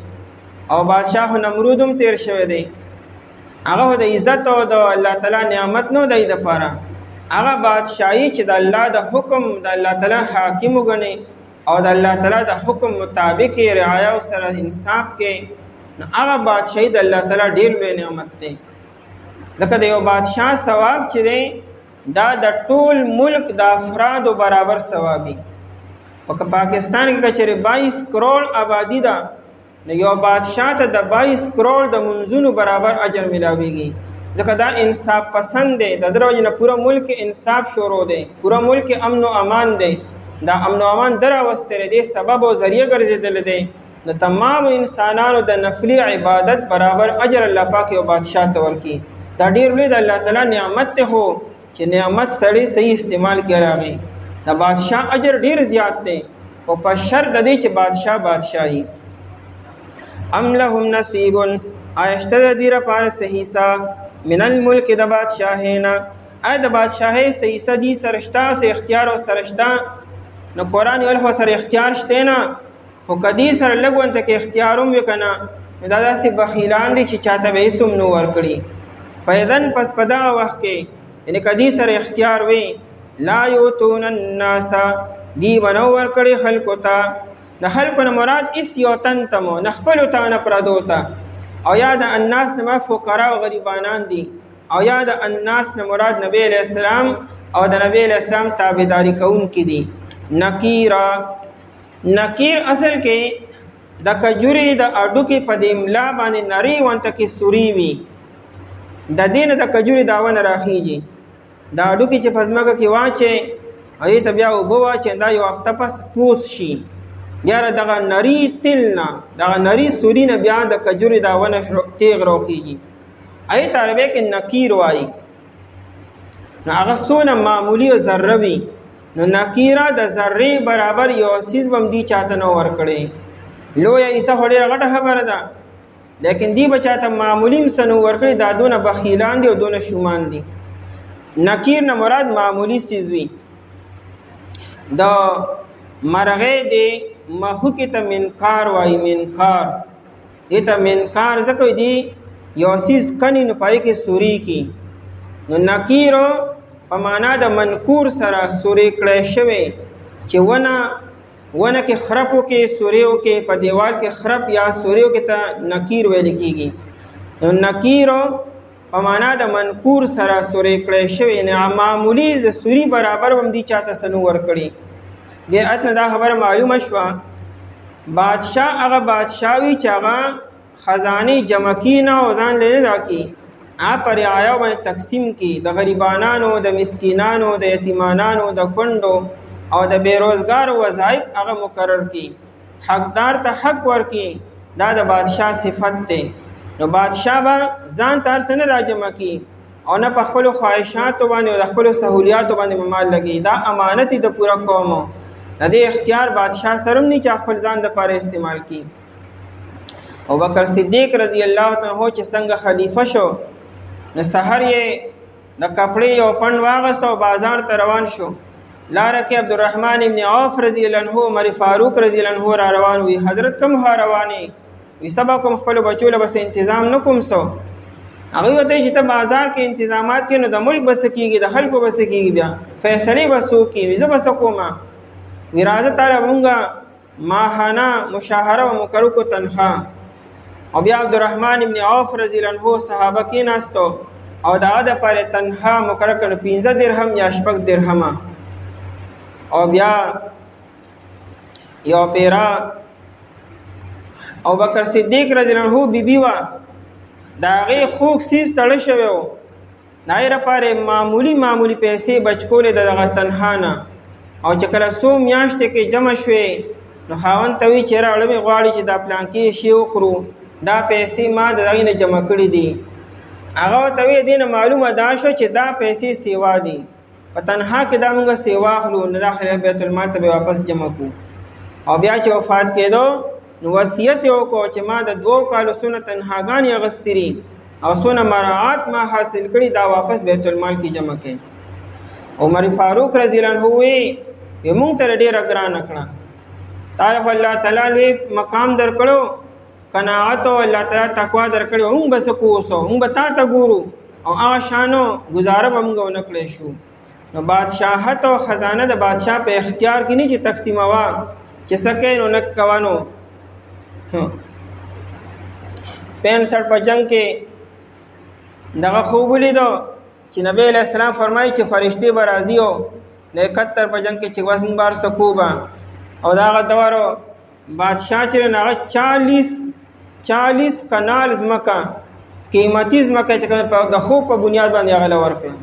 او بادشاہ نمرود هم تیر شوی دی. هغه د عزت او د الله تعالی نعمت نو دی د پاره، هغه بادشاہي چې د الله د حکم د الله تعالی حاکم وګڼي او د الله تعالی د حکم مطابق رعایا او سره انصاف کې، نو هغه بادشاہي د الله تعالی ډیر لوی نعمت دی. ځکه د یو بادشاہ ثواب چې دی دا د ټول ملک د افرادو برابر ثوابي. په پاکستان کې کچره 22 کروڑ آبادی ده، نو یو بادشاہ ته د 22 کروڑ د منځونو برابر اجر ملاويږي. ځکه دا انصاف پسند دی، د دروځ نه پورا ملک انصاف شروع دی، پورا ملک امن او امان دی. دا امن او امان دراوستره دی سبب او ذریعہ ګرځیدل دی د تمام انسانانو د نفلی عبادت برابر اجر الله پاک او بادشاہ ته ورکی. دا ډیر لوی د الله تعالی نعمت ته هو چې نعمت سړی صحیح استعمال کړي. دا بادشاہ اجر ډیر زیات دی او په شرط دی چې بادشاہي. ام لهم نصیب، آیشتر دی لپاره حصہ من الملک د بادشاہینا، آیا د بادشاہي حصہ دی سرشتا سے اختیار او سرشتا. نو قرآن ول خو سره اختیار شته نه، خو کدی سره لګون ته کې اختیاروم وکنه دا داسې بخیلان دي چې چاته به اسم نو ورکړي. فیدن پس پدا وخت کې یعنی کدی سره اختیار وي لا یوتون الناس، دی بنو ورکړي خلکو ته. د خلکو نه مراد اس یو تن تمو نخپل ته نه پردوتا، او یا د الناس نه فقرا او غریبانان دي، او یا د الناس نه مراد نبی علیہ السلام او د نبی علیہ السلام تابعداري کوونکي دي. نکیرا، نکیر اصل کې د کجوري د اډو کې په املا باندې نری وانته کې سوري وي، د دین د کجوري داونه راخیږي. دا اډو کې چې پزماګه کې واچي اې ته بیا وبو واچي دا یو هفته پس پوس شي، بیا دغه نری تلنا دغه نری سوري نه بیا د کجوري داونه تیغ راخیږي. اې طالبې کې نکیر وایي. نو هغه سونه معمولی او ذره وي، نو نکیره د ذره برابر یو سیز بم دی چاته نو ورکړي. لویا ایسه هډه غټه خبره ده، لیکن دی بچاته معمولی سنو ورکړي. دا دونه بخیلان دي او دونه شومان دي. نکیر نه مراد معمولی سیز وي. د مرغه دی مخو کې ته منکار وای، منکار دې ته منکار ځکه دی یو سیز کني نو پای کې سوري کی. نو نکیرو په معنا د منکور سره سوري کړی شوی چې ونه کې خرپو کې سوریو کې په دیوال کې خرپ یا سوریو کې ته نکیر ویل کېږي. نو نکیرو په معنا د منکور سره سوري کړی شوی نه معمولی د سوري برابر هم دی چاته سنو ورکړي. د اتنه دا خبره معلومه شوه بادشاہ هغه بادشاہوي چې هغه خزانه جمع کی نه او ځان لري راکې آپ پر آیا باندې تقسیم کی، د غریبانانو، د مسکینانو، د یتیمانانو، د کندو او د بیروزګار وظایف هغه مقرر کی، حقدار ته حق ورکی. دا د بادشاہ صفت دی. نو بادشاہ به ځان تر سره راجمع کی او نه په خپل خواهشاتو باندې او د خپل سہولیاتو باندې مال لګي. دا امانت د پورا قوم د دې اختیار بادشاہ سره نه چې خپل ځان د پاره استعمال کی. ابو بکر صدیق رضی الله تعالی عنہ چې څنګه خلیفہ شو، نو سحر یې د کپڑے یو پند واغست او بازار ته روان شو. لاره کې عبدالرحمن ابن عوف رضی الله عنه عمر فاروق رضی الله عنه را روان وي. حضرت کوم رواني وي سبا کوم خپل بچو له بس تنظیم نکوم سو. هغه وته چې ته بازار کې تنظیمات کې نو د ملک بس کېږي د خلکو بس کېږي بیا فیصله بسو کې زه بس کومه وراثت تعالی مونږه ماهانه مشاهره او مکرو کو تنخوا. او بیا عبدالرحمن ابن عوف رضی الله عنه صحابه کې ناستو او دا د پاره تنخوا مکرر کړ 15 درهم یا 6 درهم. او بیا یو پیرا او بکر صدیق رضی الله عنه بیبي وا داغه خوک سیس تړ شوی و دایره پاره معمولی پیسې بچکولې دغه تنخانه او چې کله سو میاشتې کې جمع شوې نو خاوند ته وی چیرې اړمې غواړي چې دا پلان کې شی وخورو دا پیسې ما دغه نه جمع کړې دي. هغه ته وی دینه معلومه دا شو چې دا پیسې سیوا دي په تنها کې دا موږ سیوا خلو نه داخله بیت المال ته واپس جمع کو. او بیا چې وفات کېدو نو وصیت یو کو چې ما د 2 کالو سونه تنهاګانی اغستري او سونه مراعات ما حاصل کړي دا واپس بیت المال کې جمع کړي. عمر فاروق رضی الله عنه وی موږ ته ډیر ګران کړه تعالی الله تعالی وی مقام درکړو قناعت او الله تعالی تقوا درکړو موږ بس کوسو موږ به تا ته ګورو او هغه شانو گزاره به موږ ونکړې شو. نو بادشاہت او خزانه د بادشاہ په اختیار کې نه چې تقسیم وا چې سکه نو نک کوانو 65 په جنگ کې دغه خوب لیدو چې نبی علیہ السلام فرمایي چې فرشتي به راځي او 71 په جنگ کې چې وسم بار سکوبا او داغه دوارو بادشاہ چې نه 40 کنال زمکا قیمتي زمکا چې د خوب په بنیاد باندې غلا ورکړي.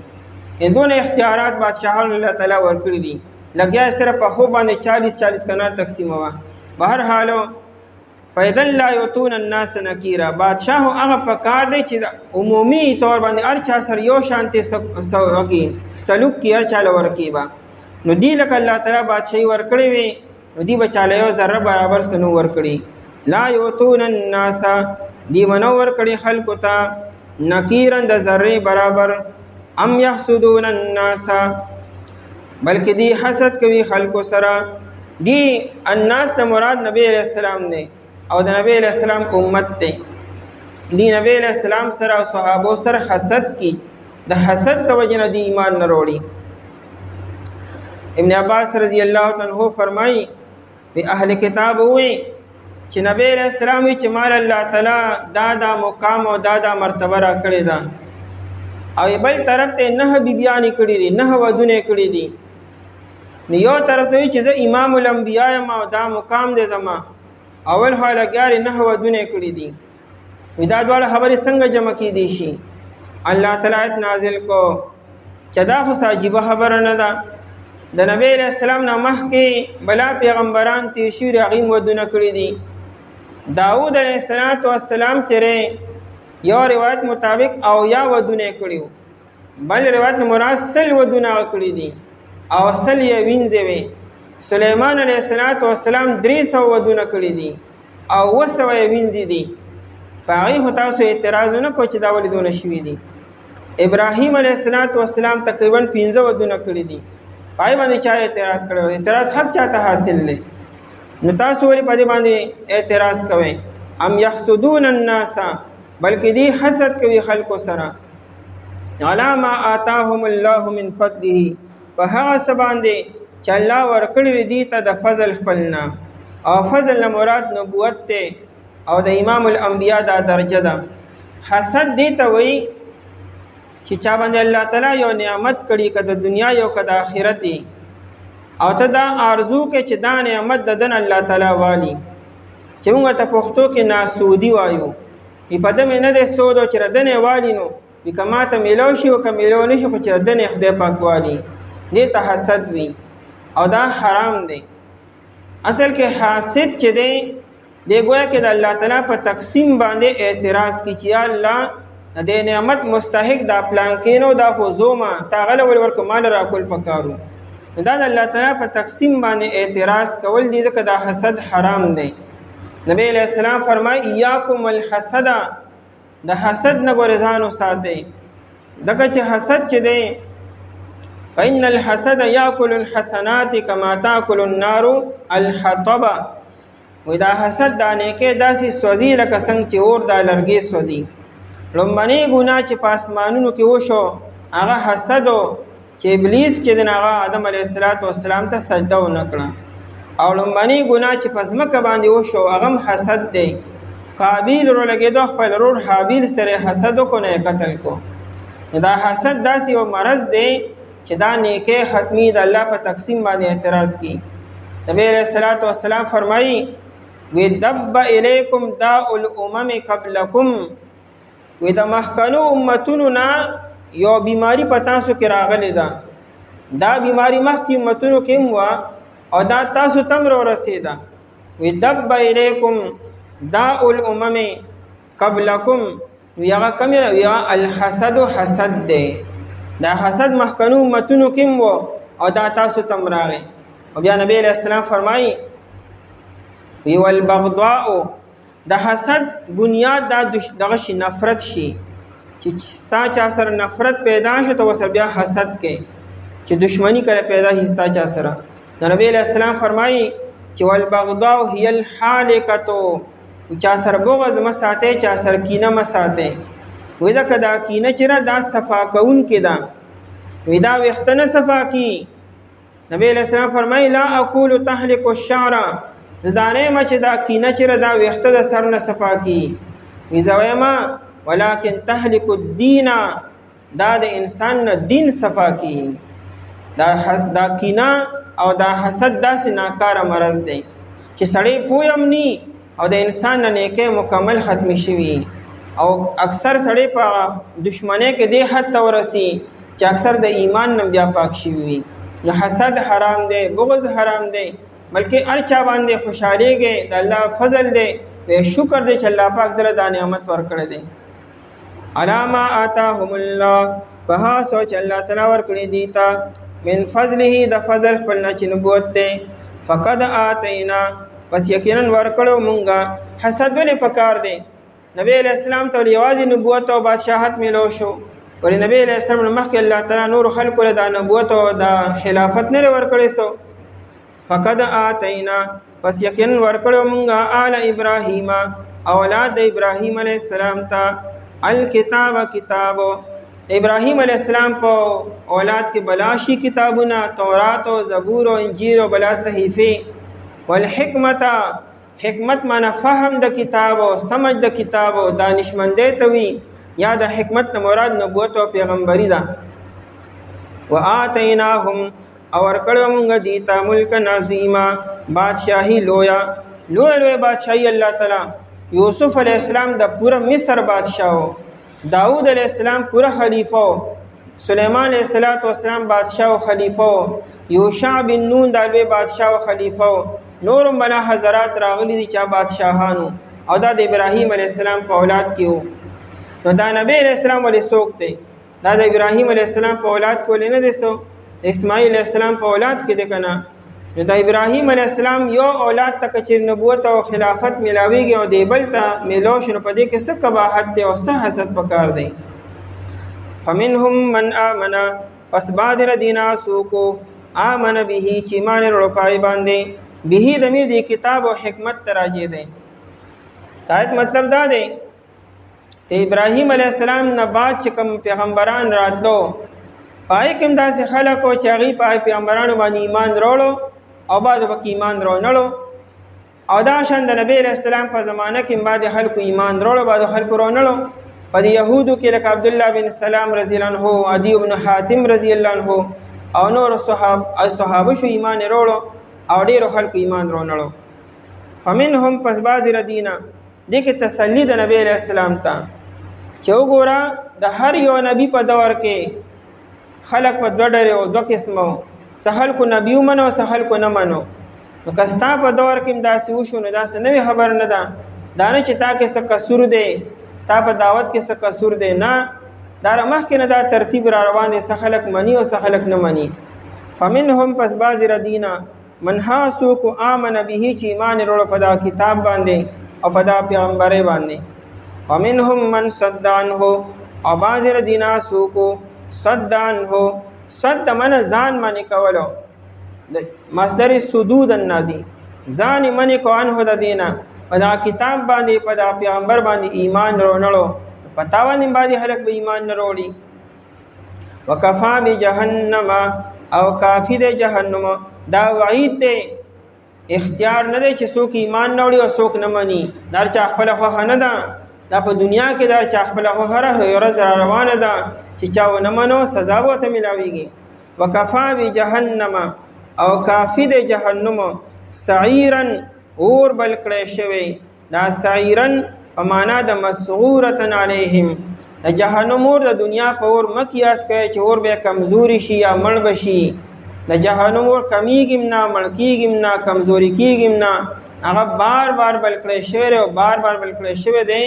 دون اختیارات بادشاہان الله تعالی ورکړي دي لګیا صرف په خوب باندې 40 کنال تقسیم وا. بهر حالو فیدل لا یتون الناس نکیرا بادشاہ هغه پکار دی چې عمومي طور باندې هر چا سره یو شانتي سلوک کی هر چا ورکی با نو دی لکه الله تعالی بادشاہي ورکړي وي نو دی بچاله یو ذره برابر سنو ورکړي. لا یتون الناس دی منو ورکړي خلق ته نکیرن د ذره برابر ام یحسدون الناس بلکې دی حسد کوي خلق سره. دی الناس ته مراد نبی علیہ السلام نه او د نبی علیہ السلام امت ته دی نبی علیہ السلام سره او صحابه سره حسد کی د حسد د وجنه دی ایمان نه وروړي. ابن عباس رضی الله عنه فرمایي به اهل کتاب وي چې نبی علیہ السلام چې مال الله تعالی دا مقام او دا مرتبه را کړی دا او بل طرف ته نه بیبیانی کړی دي نه ودونه کړی دي نو یو طرف ته چې زه امام الانبیاء ما دا مقام دې زما اول حاله ګاری نه ودونه کړی دي ودا ډول خبرې څنګه جمع کی دي شي. الله تعالی نازل کو چدا خو ساجيبه خبره نه ده د نبی علیہ السلام نه مخکې بلا پیغمبران تیر شي رغیم ودونه کړی دي. داود علیہ السلام چره یو روایت مطابق او یا ودونه کړیو بل روایت مراسل ودونه کړی دي او اصل یې وینځوي. سليمان علیہ السلام 300 ودونه کړی دي او 200 یې وینځي دي پای هوتا سو اعتراض نه کو چې دا ولیدونه شوی دي. ابراهیم علیہ السلام تقریبا 15 ودونه کړی دي پای باندې چا اعتراض کړو اعتراض حق چاته حاصل نه نو تاسو ولې په دې باندې اعتراض کوئ. ام یحسدون الناس بلکې دی حسد کوي خلکو سره علی ما آتاهم الله من فضله په هغه څه باندې چې الله ورکړي دي ته د فضل خپلنا او فضل نه مراد نبوت ته او د امام الانبیاء دا درجه ده. حسد دی ته وایي چې چا باندې الله تعالی یو نعمت کړي که د دنیا یو که د آخرت او ته دا آرزو کې چې دا نعمت د دن الله تعالی والی چې موږ ته پښتو کې ناسودی وایو په دمه نه ده سود او چې ردنې والی نو کماته میلو شي او کمیلو نشي خو چې ردنې خدای پاک والی دې ته حسد وي او دا حرام دی. اصل کې حاسد چې دی گویا کې د الله تعالی په تقسیم باندې اعتراض کی چې الله د نعمت مستحق دا پلان کینو دا خو زوما تاغله ول ورک مال را کول پکارو دا د الله تعالی په تقسیم باندې اعتراض کول دي ځکه دا حسد حرام دی. نبی علیہ السلام فرمای ایاکم الحسد د حسد نه ګورځانو ساتي دغه چې حسد چې دی فإن الحسد يأكل الحسنات كما تأكل النار الحطب. وی دا حسد دا نیکه داسې سوځي لکه څنګه چې اور دا لرګي سوځي. لومبنی ګناه چې په اسمانونو کې وشو هغه حسد چې ابلیس چې د هغه آدم علیه السلام ته سجده ونه کړه، او لومبنی ګناه چې په ځمکه باندې وشو هغه حسد دی. قابیل ورو لګېدو خپل ورور حابیل سره حسد وکړو نه قتل کو. دا حسد داسې یو مرض دی چې دا نیکه ختمی د الله په تقسیم باندې اعتراض کی. نبی علیہ السلام فرمایي وی دب الیکم داء الامم قبلکم، وی د مخکنو امتونو نه یو بیماری په تاسو کې راغلی ده. دا بیماری مخکې امتونو کې هم وه او دا تاسو تم را رسېده. وی دب الیکم داء الامم قبلکم، وی هغه کوم وی هغه الحسد حسد دی. دا حسد مخکنو امتونو کې هم وه او دا تاسو تم راغی. او بیا نبی علیہ السلام فرمایي وی والبغضاء، د حسد بنیاد دا دغه شي نفرت شي چې ستا چا سره نفرت پیدا شو ته ورسره بیا حسد کې چې دشمنی کړه پیدا شي ستا چا سره. نبی علیہ السلام فرمایي چې والبغضاء هي الحالقه، چا سره بغض مه ساتئ، چا سره کینه مه ساتئ. وی دا که دا کینه چې دا صفا کوونکې ده، وی دا ویښته نه صفا کی. نبی علیہ السلام فرمایي لا اقول تحلق الشعر، زدانه ما چې دا کینه چې دا ویښته د سر نه صفا کی. وی زه وایم ولکن تحلق الدین، دا د انسان نه دین صفا کی. دا کینه او دا حسد داسې ناکاره مرض دی چې سړی پوه هم نی او د انسان نه نیکۍ مکمل ختمی شوي. او اکثر سړی په دشمنۍ کې دې حد ته ورسي چې اکثر د ایمان نه بیا پاک شوي وي. نو حسد حرام دی، بغض حرام دی، بلکې هر چا باندې خوشحالیږي، د الله فضل دی، شکر دی چې الله پاک دله دا نعمت ورکړی دی. علی ما آتاهم الله، په هغه څه چې الله تعالی ورکړي دي ته، من فضله د فضل خپل نه چې نبوت دی. فقد آتینا، پس یقینا ورکړو مونږه. حسد ولې پکار دی؟ نبی علیہ السلام ته یوازې نبوت او بادشاهت میلو شو، ولې نبی علیہ السلام مخکې الله تعالی نور خلکو له دا نبوت او دا خلافت نه ورکړی سو. فقد آتینا، پس یقینا ورکړو مونږه آل ابراهیم، اولاد د ابراهیم علیہ السلام ته، الکتاب کتاب. ابراهیم علیہ السلام په اولاد کې بلاشي کتابونه، تورات او زبور او انجیل او بلا صحیفه. والحکمت، حکمت معنی فهم د کتاب او سمجھ د کتاب او دانشمندی ته وي، یا د حکمت نه مراد نبوت او پیغمبري ده. وآتیناهم، او ورکړو مونږ دي ته ملک عظیما، بادشاہی لویا. لوی بادشاہی الله تعالی یوسف علیہ السلام د پورا مصر بادشاہ، داؤد علیہ السلام پورا خلیفہ، سلیمان علیہ السلام بادشاہ و خلیفہ، یوشع بن نون د لوی بادشاہ و خلیفہ، نورم بلا حضرات راغلی دي چا بادشاہانو، او دا د ابراهیم علیہ السلام په اولاد کې وو. نو دا نبی علیہ السلام ولې څوک دی؟ دا د ابراهیم علیہ السلام په اولاد کې ولې نه دی سو؟ د اسماعیل علیہ السلام په اولاد کې دی که نه؟ نو د ابراهیم علیہ السلام یو اولاد ته که چېرې نبوت او خلافت میلاویږي او دی بل ته میلاو شي، نو په دې کې څه قباحت دی او څه حسد پکار دی. فمنهم من آمن، پس بعد ردینا سوکو آمن به، چې ایمان یې وروړو په هغې باندې. به ضمیر دی کتاب او حکمت ته راجع دی. آیت مطلب دا دی چې ابراهیم علیہ السلام نه بعد چې کوم پیغمبران راتلو، پای کې هم داسې خلک وو چې هغوی په پیغمبرانو باندې ایمان راوړو او بعضو پکې ایمان راونړو. او دا شان د نبی علیہ السلام په زمانه کې بعضې خلکو ایمان راوړو، بعضو خلکو راونړو. په د یهودو کې لکه عبدالله بن سلام رضی الله عنه، عدی بن حاتم رضی الله عنه او نور صحابه شو ایمان راوړو، او ډیرو خلکو ایمان راونړو. فمنهم، پس بعضې ردینا، دې کې تسلی د نبی علیہ السلام ته چې وګوره د هر یو نبی په دور کې خلک په دوه ډلې او دوه قسمه، څه خلکو نبي ومنو، څه خلکو نه منو. نو که ستا په دور کې هم داسې وشو نو داسې نوې خبر نه ده، دا نه چې تا کې څه قصور دی، ستا په دعوت کې څه قصور دی، نه، دا مخکې نه دا ترتیب را روان دی، څه خلک مني او څه خلک نه مني. فمنهم، پس بعضې ردینا، من ها څوک آمن به، چې ایمان یې وروړو په دا کتاب باندې او په دا پیغمبرۍ باندې. ومنهم من صد عنه، او بعضې ردینا څوک صد عنه، صد من ځان منی کولو، مصدر صدودن نادي ځان منی کو عنه د دینه، په دا کتاب باندې په دا پیغمبر باندې ایمان وروړو، په تا باندې خلک به ایمان نه وروړي. وکفا بجهنم او کافی د جهنم، دا وعید دی، اختیار نه دی چې څوک ایمان نه وروړي او څوک نه مني، دا چا خپل خوښه نه ده، دا په دنیا کې دا چا خپل خوښه ورځ را روانه ده چې چا ونه منو سزا به ورته میلاویږي. وکفا بجهنم او کافی د جهنم سعیرا اور بل کړی شوی، دا سعیرا په معنا د مسعورة علیهم، د جهنم اور د دنیا په اور مقیاس کوي چې اور به کمزوري شي یا مړ بشي. د جهنم اور کمیږي نه، مړ کیږي نه، کمزوري کیږي نه، هغه بار بار بل کړی شوی او بار بار بل کړی شوی دی،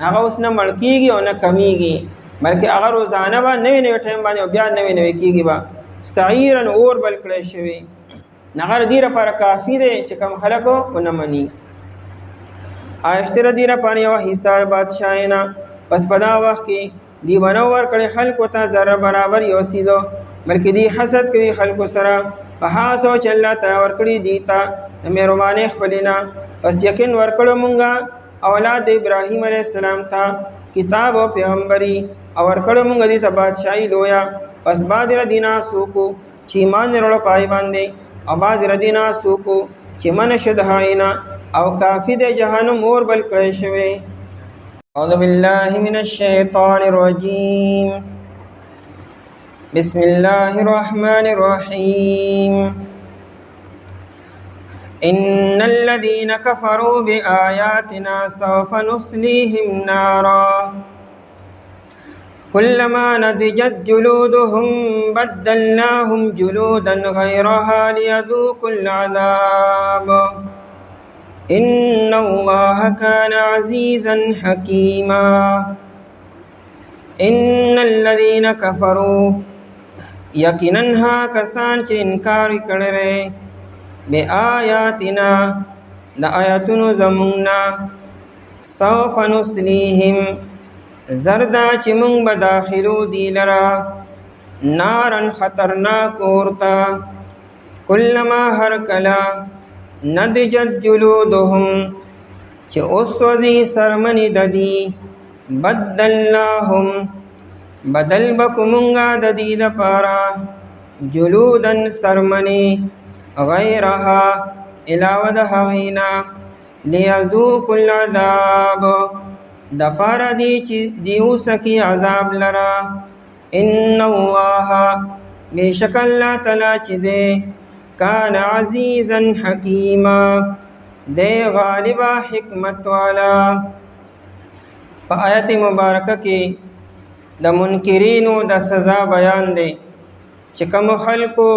هغه اوس نه مړ کیږي او نه کمیږي، بلکې هغه روزانه به نوی نوی ټایم باندې او بیا نوی نوی کیږي. به سعیرا اور بل کړی شوی، نغر دی لپاره کافی دی چې کوم خلکو ونه مني. آیشتره دی لپاره یو حصه بادشاهینا، پس په دا وخت کې دی ونه ورکړي خلکو ته ذره برابر یو سیدو، بلکې دی حسد کوي خلکو سره په هغه څه چې الله تعالی ورکړي دی ته د مهربانۍ خپلې نه. پس یقین ورکړو مونږه اولاد ابراهیم علیه السلام ته کتاب او پیغمبري، او ورکړو مونږ دی ته بادشاهي لویا. پس بعد ردینا سوکو چې ایمان وروړو پای باندې، او بعض ردینا سوکو چې من شدهاینا او کافی د جهنم اور بل کړی شوی. اعوذ بالله من الشیطان الرجیم، بسم الله الرحمن الرحیم. ان الذين كفروا بآياتنا سوف نصليهم نارا كلما نضجت جلودهم بدلناهم جلودا غيرها ليذوقوا العذاب إن الله كان عزيزا حكيما. إن الذين كفروا یقیناً کسان چې انکار کړي بآیاتنا د آیاتونو زمونږ، سوف نصلیهم زردا چې مونږ به داخلو دی لرا نارن خطرناک اورتا، کلما هر کلا ندجت جلودهم چې اوسوځي سرمنی ددی، بدلناهم بدل بکو مونږه د دې دپاره جلودن سرمنی غیرها علاوه د هغې نه، لیذوقوا العذاب د پاره دی چې دی اوسکي عذاب لرا. ان الله بشک الله تعالی چې دی کان عزیزا حکیما دی غالبا حکمت والا. په آیت مبارکه کې د منکرینو د سزا بیان دی چې کوم خلکو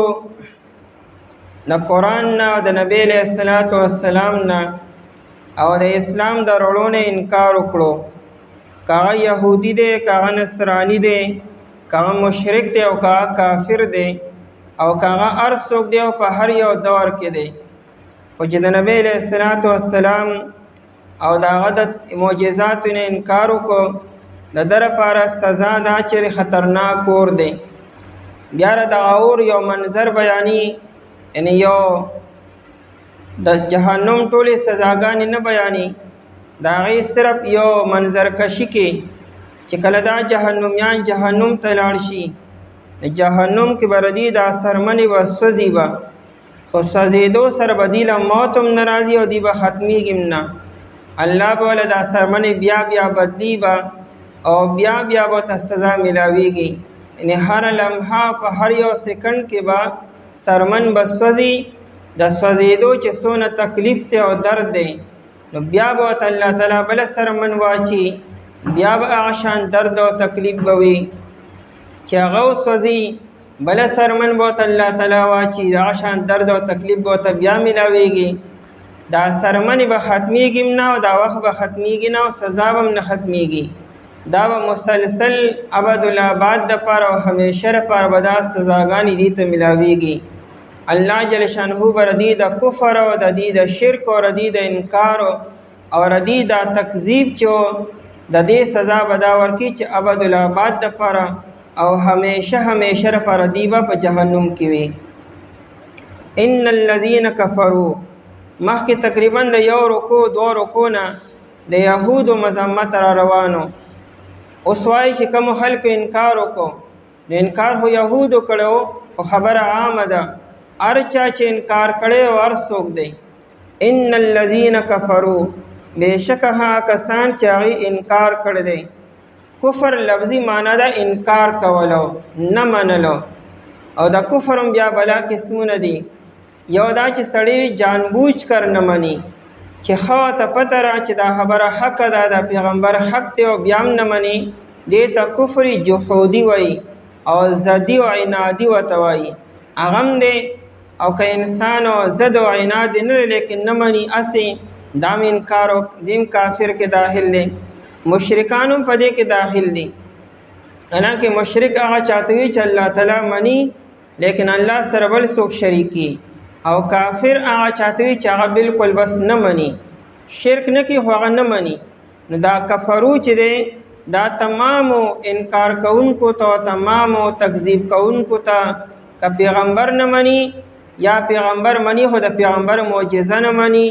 د قرآن نه د نبی علیہ الصلوۃ والسلام نه او د اسلام د وروړو انکار وکړو، کاغه یهودی دی، کاغه نصرانی دی، کاغه مشرک دی او کاغه کافر دی، او کاغه هر څوک دی او په هر یو دور کې دی، خو چې د نبی علیہ الصلوۃ والسلام او د هغه د معجزاتو نه انکار وکړو، د ده لپاره سزا دا چې خطرناک اور دی. بیا د اور یو منظر بیانی، یعنی یو د جهنم ټولې سزاګانې نه بیانی، د هغې صرف یو منظر کشي کې چې کله دا جهنمیان جهنم ته لاړ شي، جهنم کې به ردي دا سرمنې به سوځي به، خو سوځېدو سره به دی له موت هم نه راځي او دی به ختمیږي هم نه. الله به له دا سرمنې بیا بیا بدلی به او بیا بیا به ته سزا میلاویږي، یعنی هر لمحه په هر یو سکنډ کې به سرمن به سوځي، د سوځېدو چې څونه تکلیف دی او درد دی، نو بیا به ورته الله تعالی بله سرمن واچي، بیا به هغه شان درد او تکلیف به وي چې هغه وسوځي، بله سرمن به ورته الله تعالی واچي، د هغه شان درد او تکلیف به ورته بیا میلاویږي. دا سرمنې به ختمیږي هم نه او دا وخت به ختمیږي نه او سزا به هم نه ختمیږي، دا به مسلسل ابدالآباد دپاره او همیشه لپاره به دا سزاګانې دې ته میلاویږي. الله جل شانه به ردي د کفر او ردي د شرک او ردي د انکار او ردي د تکذیب چې د دې سزا به دا ورکړي چې ابدالآباد دپاره او همیشه همیشه لپاره دیبه په جهنم کې وي. ان الذين كفروا مخکې تقریبا د یو رکو دو رکو نه د یهودو مذمت را روانو. اوس وایي چې کوم خلکو انکار وکړو نو انکار خو یهودو کړو خو خبره عامه ده هر چا چې انکار کړی او هر څوک دی. ان الذين كفروا بېشکه هغه کسان چې هغوی انکار کړی دی. کفر لفظي معنا ده انکار کولو نه منلو. او د کفر هم بیا بلا قسمونه دي. یو دا چې سړی جانبوج کر نه مني چې خو ته پته را چې دا خبره حق ده د پیغمبر حق دی او بیا هم نه مني دې ته کفر جحودي وایي او زدي او عنادي ورته وایي. هغه هم دی او که انسان او زد او عناد نه لیکن نه مني هسې دا هم انکار او دیم کافر کې داخل دی. مشرکان هم په دې کې داخل دي. حالانکه مشرک هغه چاته وي چې الله تعالی مني لیکن الله سره بل څوک شریکي، او کافر هغه چاته وي چې هغه بالکل بس نه مني، شرک نه کوي خو هغه نه مني. نو دا کفرو چې دی دا تمامو انکار کوونکو ته تمامو تکذیب کوونکو ته که پیغمبر نه مني یا پیغمبر مني خو د پیغمبر معجزه نه مني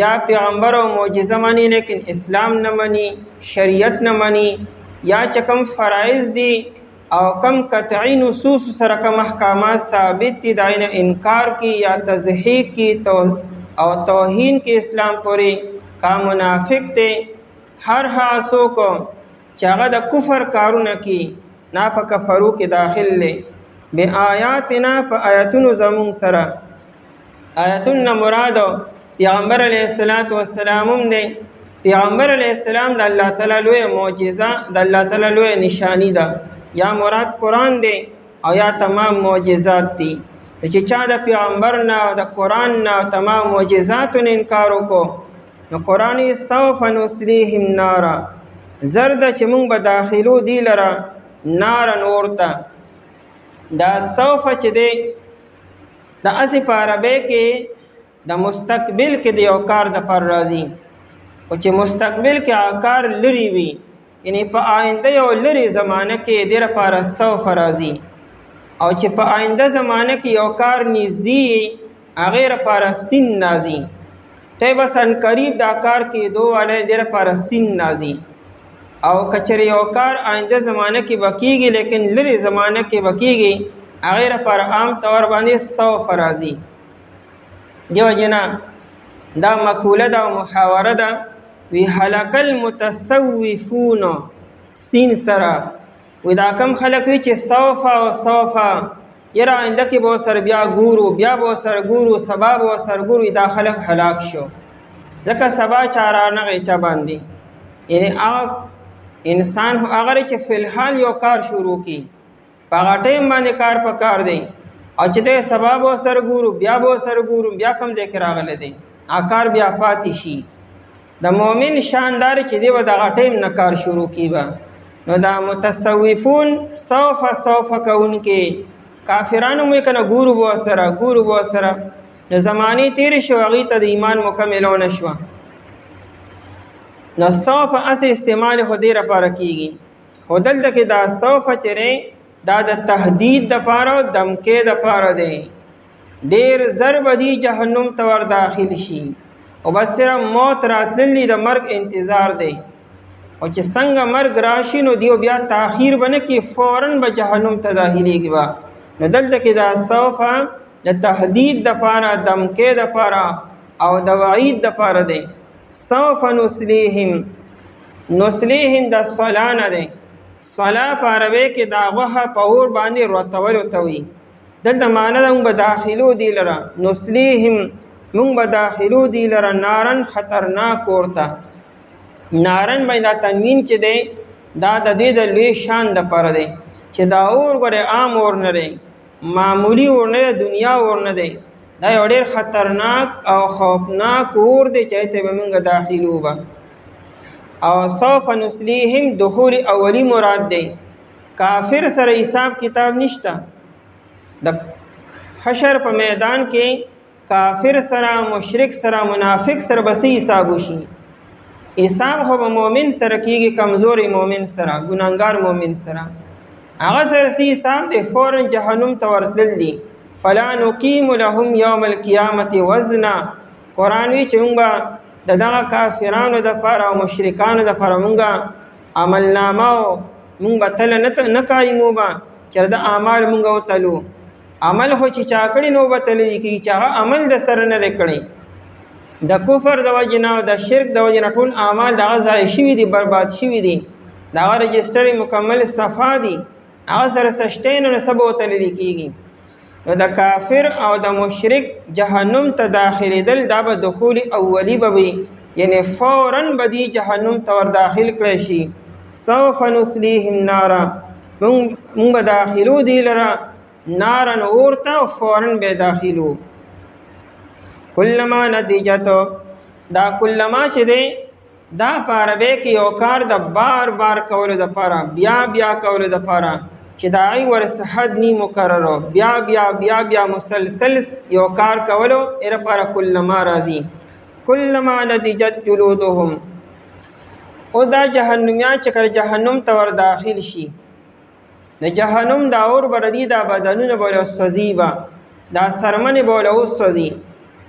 یا پیغمبر او معجزه مني لیکن اسلام نه مني شریعت نه مني یا چې کوم فرایض دي او کم قطعی نصوص سره کوم احکامات ثابت دي دا نه انکار کی یا تضحیک کی او توهین کی اسلام پوری کا منافق ته هر هاسو کو چې هغه د کفر کارونه کی نا په کفرو کې داخل لې به آیاتنا په آیاتونو زمون سره. آیاتنا مراد پیغمبر علیه الصلاۃ والسلام هم دی. پیغمبر علیه السلام د الله تعالی لوی معجزه د الله تعالی لوی نشانی ده. یا مراد قرآن دی او یا تمام معجزات دي. چې چا د پیغمبر نه او د قرآن نه تمام معجزاتو نه انکار وکړو نو قرآن یې سوف نصلیهم نارا زرد چې مونږ به داخلو دی لره نارا نور ته. دا سوف چې دی د اسې په عربی کې د مستقبل کې د یو کار د پر راځي او چې مستقبل کې کار لري وي یعنی په آینده یو لري زمانه کې د لپاره سوف راځي او چې په آینده زمانه کې یو کار نږدې هغې لپاره سین نازي. ته بس ان قریب دا کار کېدو والی د لپاره سین نازي. او کچری یو کار آینده زمانه کې بکیږي لیکن لري زمانه کې بکیږي هغې لپاره عام طور باندې سوف راځي. دیو جنا دا مقوله ده او محاوره ده وی هلک المتصوفون سین سره وی دا کم خلک وی چې سوفا او سوفا یره آینده کې به سر بیا ګورو بیا به سر ګورو سبا به سر ګورو دا خلک هلاک شو ځکه سبا چاره نه چا باندې یعنی هغه انسان هغه چې فلحال یو کار شروع کی په هغه ټیم باندې کار په کار دی او چې د سبا به سر ګورو بیا به سر ګورو بیا کم ځای کې راغلی دی کار بیا پاتې شي. د مؤمن شاندار چې دی و دغه ټیم نه کار شروع کیږي. نو دا متصوفون سوف کوونکې کافرانو مې کنه ګورو به سره نو زمانې تیرې شو هغې ته د ایمان مکملو نه شوه. نو سوف اسې استعمال خو دې لپاره کیږي خو دلته کې دا سوف چې دی دا د تهدید دپاره او دمکې دپاره دی. ډېر زر به دی جهنم ته ور داخل شي او بس صرف موت راتللی د مرګ انتظار دی. او چې څنګه مرګ راشي نو دیو بیا تاخیر به نه کړي فوراً به جهنم ته داخلېږي به. نو دلته کې دا سوف د تهدید دپاره دمکې دپاره او د وعید دپاره دی. سوف نصلیهم د صلا نه دی. صلا په عربی کې دا غوښه په اور باندې روتولو ته وي. دلته معنی ده مونږ به داخلو دی لره نصلیهم مونږ به داخلو دی لره نارن خطرناک اور ته. نارن باندې دا تنوین چې دی دا د دې د لوی شان دپاره دی چې دا اور ګورې عام اور نه دی معمولی اور نه دی دنیا اور نه دی دا یو ډېر خطرناک او خوفناک اور دی چې هغې ته به مونږ داخلو به. او سوف نصلیهم دخول اولی مراد دی. کافر سره حساب کتاب نشته. د حشر په میدان کې کافر سره مشرک سره منافق سره بسې حساب وشي. حساب خو به مؤمن سره کېږي کمزوري مؤمن سره ګناهګار مؤمن سره هغه سره سی حساب دی فورا جهنم ته ورتلل دي. فلا نقیم لهم یوم القیامة وزنا. قرآن وی چې موږ به د دغه کافرانو دپاره او مشرکانو دپاره موږ عملنامه او موږ به تله نه قایمو به چې د اعمال موږ وتلو. عمل خو چې چا کړي نو به تللی کېږي چې هغه عمل د سره نه دی کړی. د کفر د وجې نه او د شرک د وجې نه ټول اعمال د هغه ضایع شوي دي، برباد شوي دي، د هغه رجسټر مکمل صفا دي، هغه سره سشتی نه څه به وتللی کېږي. نو د کافر او د مشرک جهنم ته داخلېدل دا به دخول اولی به وي، یعنی فوراً به دی جهنم ته ور داخل کړی شي. سوف نصلیهم نارا، مونږ به داخلو دی لره نارن اور ته او فوراً به داخلو. کلما نتیجتو، دا کلما چې دی دا په عربی کې یو کار د بار بار کولو دپاره، بیا بیا کولو دپاره چې د هغې ورڅ حد نی مقررو، بیا بیا بیا بیا مسلسل یو کار کولو ای لپاره کلما راځي. کلما نتیجت جلودهم، او دا جهنمیان چې کله جهنم ته ور داخل شي د جهنم دا اور بردی دا بدنونه به وسوځي، به دا سرمنې به له وسوځي.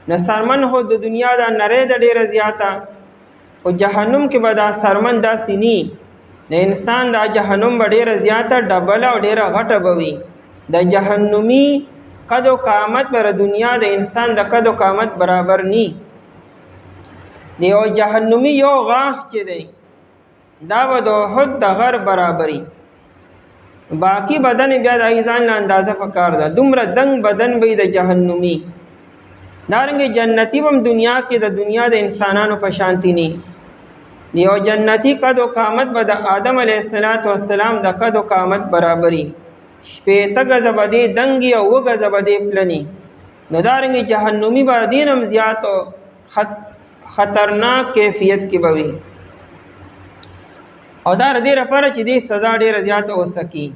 نه سرمن خو د دنیا دا نری ده ډېره زیاته، خو جهنم کې به دا سرمن داسې نی. د انسان دا جهنم به ډېره زیاته ډبله او ډېره غټه به وي. د جهنمي قد و قامت بر دنیا د انسان د قد و قامت برابر نی. د یو جهنمي یو غاښ چې دی دا به د احد د غر برابري. باقی بدن بیا د هغې ځان له اندازه پکار ده، دومره دنګ بدن به د جهنمي. دارنګې جنتي به هم دنیا کې د دنیا د انسانانو په شانتي نی. یو جنتی قد و قامت به د آدم علیه السلام د قد و قامت برابري. 8 غزه به دې دنګي او 2 غزه به دې پلني. نو دارنګې جهنمي به دین هم زیات او خطرناک کیفیت کې به وي. او دا د دې لپاره چې دې سزا ډېره زیاته وسکي.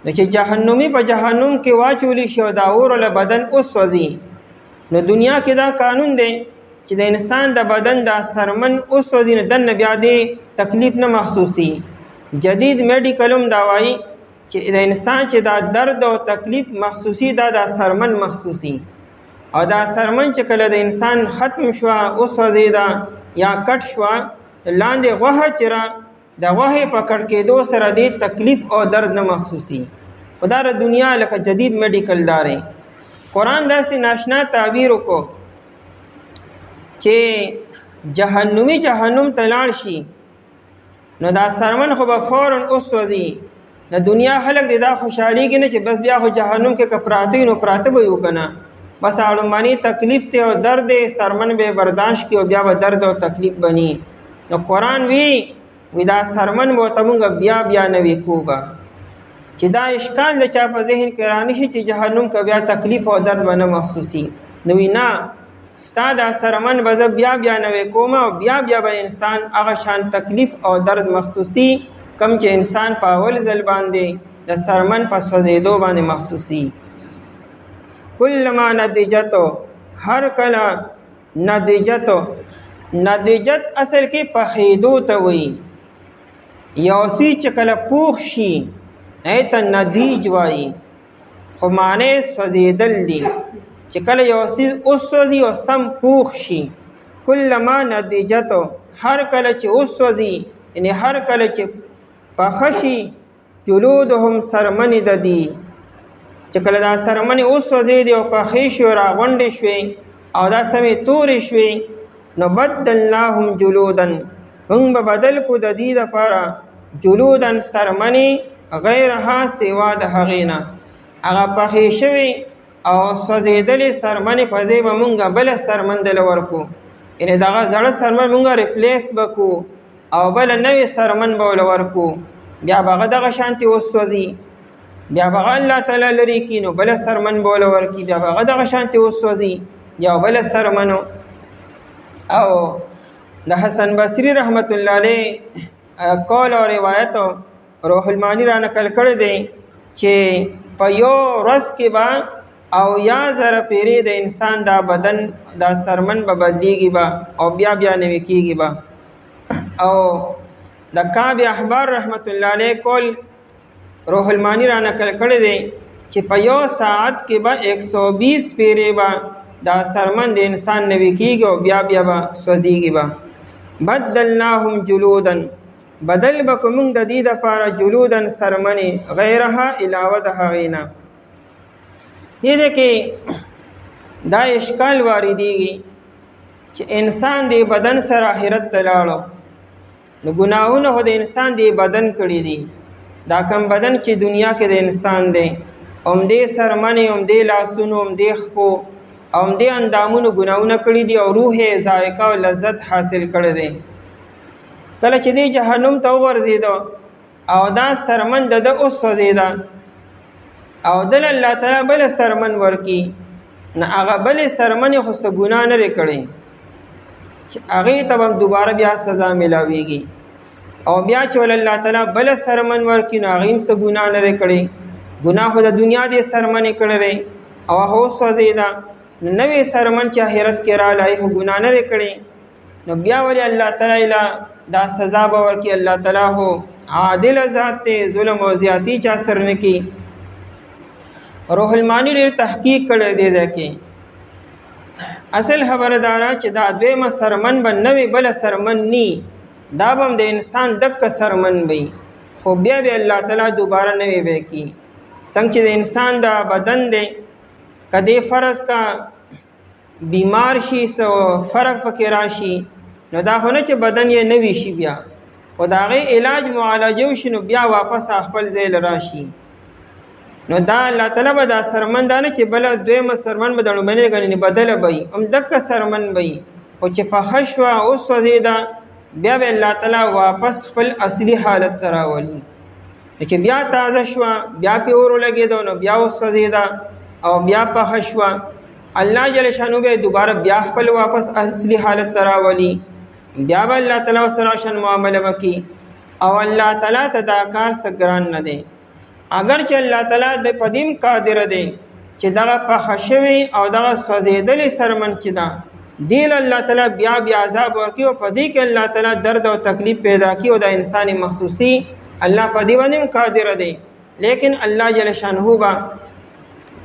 نو چې جهنمي په جهنم کې واچولی شي او دا اور له بدن وسوځي، نو دنیا کې دا قانون دی چې د انسان د بدن دا سرمن وسوځي نو دننه بیا دې تکلیف نه محسوسي. جدید میډیکل هم دا وایي چې د انسان چې دا درد او تکلیف محسوسي دا د سرمن محسوسي. او دا سرمن چې کله د انسان ختم شوه وسوځېده یا کټ شوه، لاندې غوښه چې را د غوښې په کټ کېدو سره دې تکلیف او درد نه محسوسي. خو دا د دنیا لکه جدید میډیکل داري. قرآن داسې ناشنا تعبیر وکړو چې جهنمی جهنم ته لاړ شي نو دا سرمن خو به فوراً وسوځي. د دنیا خلک دې دا خوشحالېږي نه چې بس بیا خو جهنم کې که پراته وي نو پراته به یو که نه، بس اړماني تکلیف ته او درد سرمن به برداشت کړي او بیا به درد او تکلیف بني. نو قرآن وی دا سرمن به ورته مونږ بیا بیا نوي کوږه چې دا اشکال د چا په ذهن کې رانشي چې جهنم که بیا تکلیف او درد به نه محسوسي. نو وی نه، ستا دا سرمن به زه بیا بیا نوي کوم او بیا بیا به انسان هغه شان تکلیف او درد محسوسي کم چې انسان په اول ځل باندې د سرمن په سوځېدو باندې محسوسي. کلما نضجتو، هر کله نضجتو، نضجت اصل کې پخېدو ته وایي. یو څیز چې کله پوخ شي هغې ته نضیج وایي، خو معنی سوځېدل دي. چې کله یو څیز وسوځي او سم پوخ شي. کلما نضجتو، هر کله چې وسوځي، یعنی هر کله چې پخه شي، جلودهم سرمنې د دي. چې کله دا سرمنې وسوځېدې او پخې شوې او راغونډې شوې او دا سمې تورې شوې، نو بدلناهم جلودن، موږ به بدل کړو د دې دپاره جلودن سرمنې غیرها سوا د هغې نه. هغه پخې شوې او سوځېدلې سرمنې په ځای به مونږ بله سرمن دله ورکړو، یعنې دغه زړه سرمن مونږ ریپلیس به کړو او بله نوې سرمن به ورله ورکړو. بیا به هغه دغه شانتې وسوځي، بیا به هغه الله تعالی لرې کړي نو بله سرمن به ورله ورکړي، بیا به هغه دغه شانتې وسوځي یا بله سرمنو. او د حسن بصري رحمت الله علیه قول او روایت روح المانی را نقل کړی دی چې په یو ورځ کې به او یا زره پیرې د انسان دا بدن دا سرمن به بدلیږي به او بیا بیا نوي کېږي به. او د کعب احبار رحمت الله علیه قول روح المانی را نقل کړی دی چې په یو ساعت کې به 120 پیرې به دا سرمن د انسان نوي کېږي او بیا به سوځېږي به. بدلناهم جلودا، بدل به کو موږ د دې دپاره جلودن سرمنې غیرها علاوه د هغې نه. دې کې دا اشکال واردېږي چې انسان د بدن سره آخرت ته لاړو، نو ګناهونه خو د انسان د بدن کړي دي. دا کم بدن چې دنیا کې د انسان دی، همدې سرمنې، همدې لاسونو، همدې خپو او همدې اندامونو ګناهونه کړي دي او روح یې ذائقه او لذت حاصل کړی دی. کله چې دی جهنم ته وغورځېده او دا سرمن د ده وسوځېده او دل الله تعالی بله سرمن ورکي، نه هغه بلې سرمنې خو څه ګناه نه دی کړی چې هغې ته به دوباره بیا سزا میلاویږي، او بیا چې ول الله تعالی بله سرمن ورکي نو هغې هم څه ګناه نه دی کړی. ګناه خو د دنیا دې سرمنې کړی دی او هغه وسوځېده، نو نوې سرمن چې آخرت کې راغله هغې خو ګناه نه دی کړی، نو بیا ولې الله تعالی له دا سزا به ورکړي. الله تعالی هو عادل ذات دی، ظلم او زیاتی چا سر نه کوي. روح المانی ډېر تحقیق کړی دی ځای کې. اصل خبره دا ده چې دا دویمه سرمن به نوې بله سرمن نی، دا به هم د انسان ډکه سرمن وي، خو بیا به الله تعالی دوباره نوې به کي. څنګه چې د انسان دا بدن دی، که دې فرض کا بیمار شي څه فرق پکې راشي، نو دا خو نه چې بدن یې نوي شي بیا، خو د هغې علاج معالجه وشي نو بیا واپس خپل ځای له راشي. نو دا الله تعالی به دا سرمن دا نه چې بله دویمه سرمن به د لومړنۍ ګڼې بدله به وي، همدقه سرمن به وي، خو چې پخه شوه وسوځېده بیا به الله تعالی واپس خپل اصلي حالت ته راولي. چې بیا تازه شوه، بیا پې اور ولګېده نو بیا وسوځېده او بیا پخه شوه، الله جل شانو به دوباره بیا خپل واپس اصلي حالت ته راولي، بیا به الله تعالی ورسره شان معامله وکړي. او الله تعالی ته دا کار څه ګران نه دی. اگر چې الله تعالی د پدیم قادر دی چې دغه پخه شوې او دغه سوځېدلې سرمن چې ده دې له الله تعالی بیا عذاب ورکړي او په دې کې الله تعالی درد او تکلیف پیدا کړي او د انسان مخصوصي الله په دې باندې قادر دی. لیکن الله جل شانه به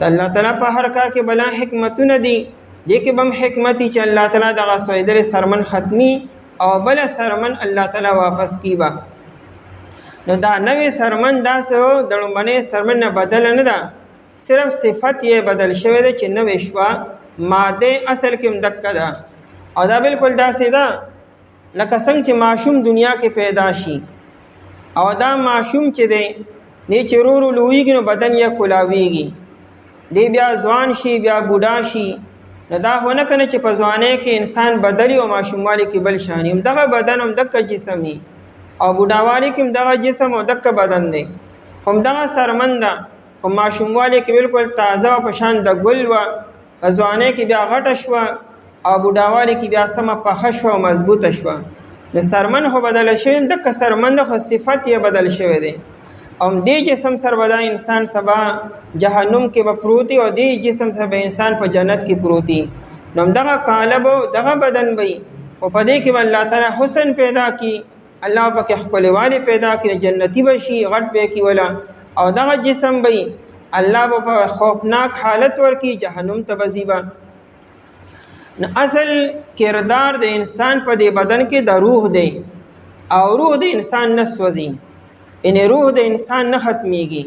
الله تعالی په هر کار کې بلا حکمتونه دي، دې کې به هم حکمت چې الله تعالی دغه سوځېدلې سرمن ختمي او بله سرمن الله تعالی واپس کړي به. نو دا نوې سرمن داسې د لومړنۍ سرمن نه بدله نه ده، صرف صفت یې بدل شوی دی چې نوې شوه، ماده اصل کې هم دقه ده. او دا بالکل داسې ده لکه څنګه چې ماشوم دنیا کې پیدا شي او دا ماشوم چې دی دی چې ورو ورو لویږي نو بدن یې کولاویږي، دی بیا ځوان شي بیا بوډا شي. نو دا خو نه کنه چې په ځوانۍ کې انسان بدلی او ماشوموالي کې بل شاني، همدغه بدن همدغه جسم وي او بوډاوالي کې همدغه جسم او دغه بدن دی، خو همدغه سرمن ده، خو ماشوموالي کې بالکل تازه په شان د ګل وه، په ځوانۍ کې بیا غټه شوه او بوډاوالي کې بیا سمه پخه شوه او مضبوطه شوه. نو سرمن خو بدله شوې، دغه سرمن ده خو صفت یې بدل شوی دی. او دې جسم سره به دا انسان سبا جهنم کې به پروت وي او دې جسم سره به انسان په جنت کې پروت وي. نو همدغه قالب او دغه بدن وي، خو په دې کې به الله تعالی حسن پیدا کړي، الله پکې ښکلوالی پیدا کړي، جنتي به شي، غټ به کړي ولا، او دغه جسم وي الله به په خوفناک حالت ورکړي، جهنم ته به ځي به. نو اصل کردار د انسان په دې بدن کې د روح دی او روح د انسان نه سوځي، یعنې روح د انسان نه ختمیږي،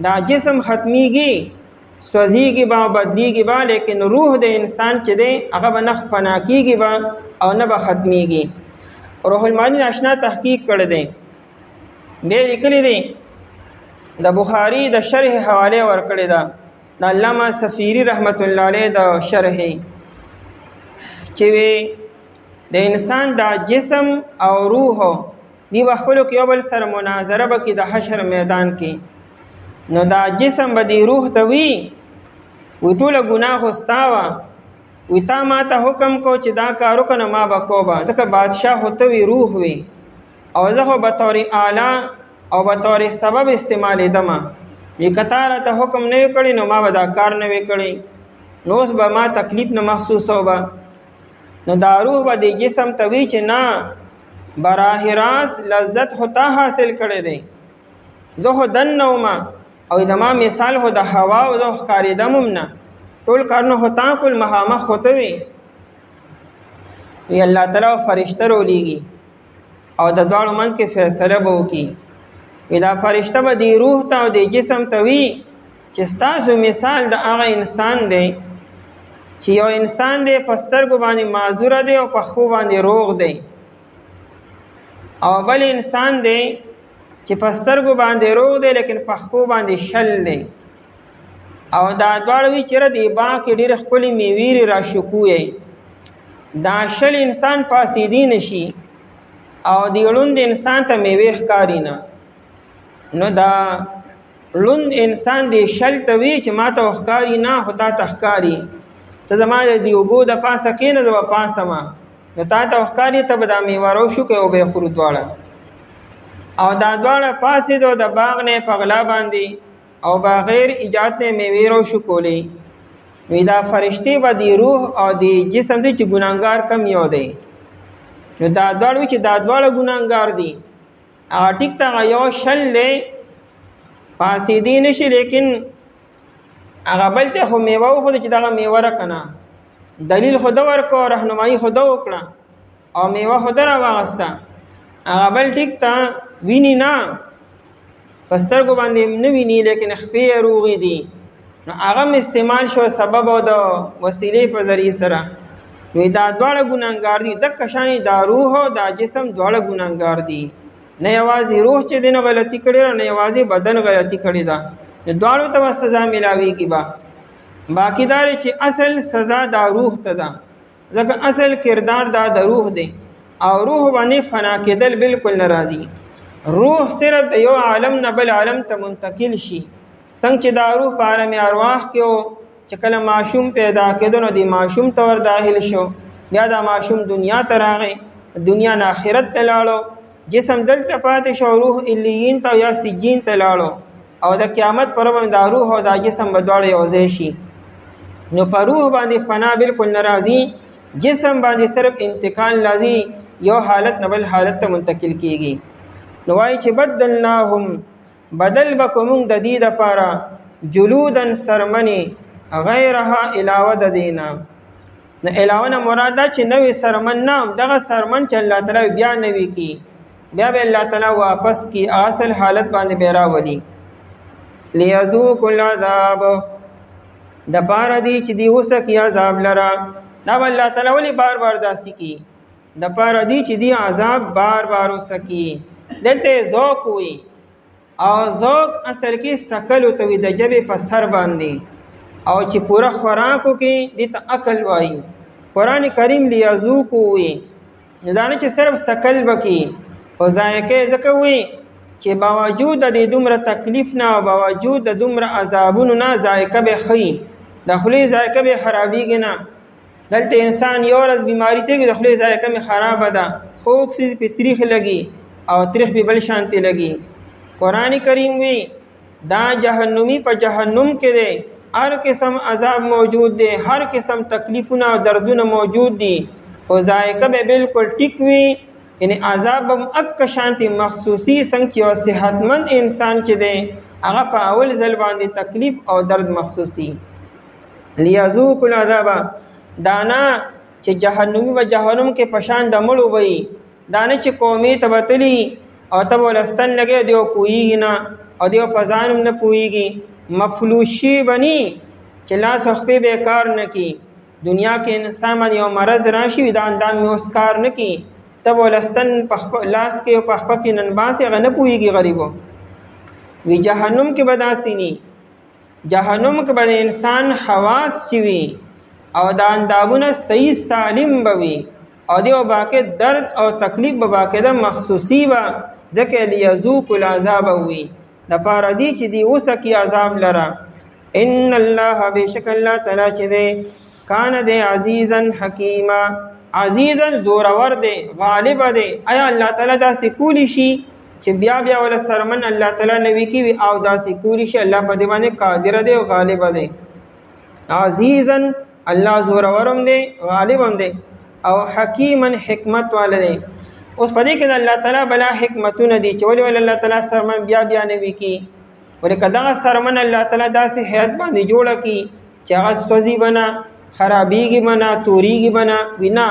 دا جسم ختمیږي سوځېږي به بدلیږي به، لیکن روح د انسان چې دی هغه به نه فنا کېږي به او نه به ختمیږي. روح المانی آشنا تحقیق کړی دی، بیا لیکلی دی د بخاري د شرح حواله ورکړې ده د علامه سفیری رحمت الله علیه د شرح، چې د انسان دا جسم او روح دی خپلو کې یو بل سره مناظره به کړي د حشر میدان کې. نو دا جسم به دی روح ته وي ټوله ګناه خو ستا وه، وی تا ما ته حکم کو چې دا کار وکړه ما به کوبه، ځکه بادشاه خو ته وي روح وي او زه خو بطور اعلی او بطور سبب استعمالېدم، وی که تا راته حکم نه وي کړی نو ما به دا کار نه وي کړی، نو اوس به ما تکلیف نه محسوسو به. نو دا روح به د جسم ته وي چې نه، براه راست لذت خو تا حاصل کړی دی، زه خو دننه وم او زما مثال خو د هوا او د ښکارېدم هم نه، ټول کارونه خو تا کول، مخامخ خو ته وې. وی الله تعالی فرشته راولېږي او د دواړو منځ کې فیصله به وکړي. وی دا فرشته به دې روح ته او دې جسم ته وي چې ستاسو مثال د هغه انسان دی چې یو انسان دی په سترګو باندې معذوره دی او په خپو باندې روغ دی، او بل انسان دی چې په سترګو باندې روغ دی لیکن په خپو باندې شل دی. او دا دواړه وي چېرې د باغ کې ډېرې ښکلې میوې راشکوی، دا شل انسان پاسېدی نشي او د ړوند انسان ته میوې ښکاري نه. نو دا ړوند انسان دی شل ته وي چې ما ته ښکاري نه، خو تا ته ښکاري. ته زما د اوبو د پاسه کښېنه، زه به پاسمه، نو تا ته ښکاري، ته به دا میوه راوشو او به یې خورو دواړه. او دا دواړه پاسېدو د باغ نه په غلا باندې او بغیر ایجاد نه میوې راوشو کولی. وی دا فرشتې به د روح او د جسم دی چې ګناهګار کم یو دی. نو دا دواړه وي چې دا دواړه ګناهګار دي، هغه ټیک ته هغه یو شل دی پاسېدی نشي، لیکن هغه بل ته خو میوه وښوده چې دغه میوه راکه نه، دلیل خو ده ورکړه، رهنمایي خو ده وکړه او میوه خو ده راواغسته. هغه بل ټیک ته ویني نه، په سترګو باندې نه ویني لیکن خپې یې روغې دي، نو هغه هم استعمال شو سبب او د وسیلې په ذریعې سره. نو دا دواړه ګناهګار دي، دقه شانې دا روح او دا جسم دواړه ګناهګار دي. نه یوازې روح چې دی نه غلطي کړې ده، نه یوازې بدن غلطي کړې ده، نو دواړو ته به سزا میلاویږي. باقي دا چې اصل سزا دا روح ته ده، ځکه اصل کردار دا د روح دی او روح باندې فنا کېدل بالکل نه راځي. روح صرف د یو عالم نه بل عالم ته منتقل شي، څنګه چې دا روح په عالم ارواح کې و چې کله ماشوم پیدا کېدو نو د ماشوم ته ور داخل شو، بیا دا ماشوم دنیا ته راغی، دنیا نه آخرت ته لاړو، جسم دلته پاتې شو، روح الیین ته یا سجین ته لاړو، او د قیامت پر ورځ دا روح او دا جسم به دواړه یو ځای شي. نو په روح باندې فنا بالکل نه راځي، جسم باندې صرف انتقال لازي، یو حالت نه بل حالت ته منتقل کیږي. نو وایي چې بدلناهم، بدل بکو مونږ د دې دپاره جلودن سرمنې غیرها علاوه د دې نه. نو علاوه نه مراد ده چې نوې سرمن نه، دغه سرمن چې الله تعالی بیا نوي کی، بیا به الله تعالی واپس کی اصل حالت باندې به راولي. لیذوقوا العذاب، د پاره دی چې دی وسکي عذاب لرا. دا الله تعالی ولی بار بار داسې کی، د پاره دی چې دی عذاب بار بار وسکي. دلته ذوق وي، او ذوق اصل کې سکل او توي د جبې په سر باندې، او چې پورا خوراکو کې دې ته عقل وایي. قرآن کریم لیذوقوا وي، دا نه چې صرف سکل بکی او ذایقه ځکه وي چې باوجود د دومره تکلیف نه او باوجود د دومره عذابونو نه ذایقه به ښي، د خولې ذایقه به خرابېږي نه. دلته انسان یو ورځ بیماري تېږي، د خولې ذایقه مې خرابه ده، خوږ څیز پې تریخ لګي او تریخ پې بل شانتې لګي. قرآن کریم وی دا جهنمی په جهنم کې دی، هر قسم عذاب موجود دی، هر قسم تکلیفونه او دردونه موجود دي، خو ذایقه به بالکل ټیک وي، یعنی عذاب هم اک شانتي مخصوصي څنګه چې یو صحتمند انسان چې دی هغه په اول ځل باندې تکلیف او درد مخصوصي. لیذوقوا العذاب، دانا چې جهنمی و جهنم کې پشان د مړو وي، دانه چې قومي تبتلی او تب ولستن لګي دیو پویږي نه او دیو پزانم نه پویږي، مفلوشي بني چې لاس خپې به کار نه کی. دنیا کې انسان باندې یو مرض راشي دا اندام می اوس کار نه کی، تب ولستن لاس کې او پخپه کې نن باسي غنه پویږي غریبو. وی جهنم کې بداسینی، جهنم کې به انسان حواس چوي او دا اندامونه صحیح سالم بوي او دیو باقی درد او تکلیف به باقاعده مخصوصي و، ځکه لیذوقوا العذاب وي د پاره دی چې دی وسکي عذاب لرا. ان الله بشک الله تعالی چې دی کان دی عزیزا حکیما، عزیزا زورور دی، غالب دی. آیا الله تعالی دا سکولی شي چې بیا بیا ولا سرمن الله تعالی نوی کی وی او دا سکولی شي؟ الله په دې باندې قادر دی او غالب دی. عزیزا الله زورورم دی، غالبم دی، او حکیما حکمت والے دی. اوس په دې کې د الله تعالی بلا حکمتونه دي چې ولې الله تعالی سرمن بیا بیا نه وی کی، ولې کدا سرمن الله تعالی داسې هيئت باندې جوړه کی چې هغه سوځي بنا خرابېږي بنا توريږي بنا وینا.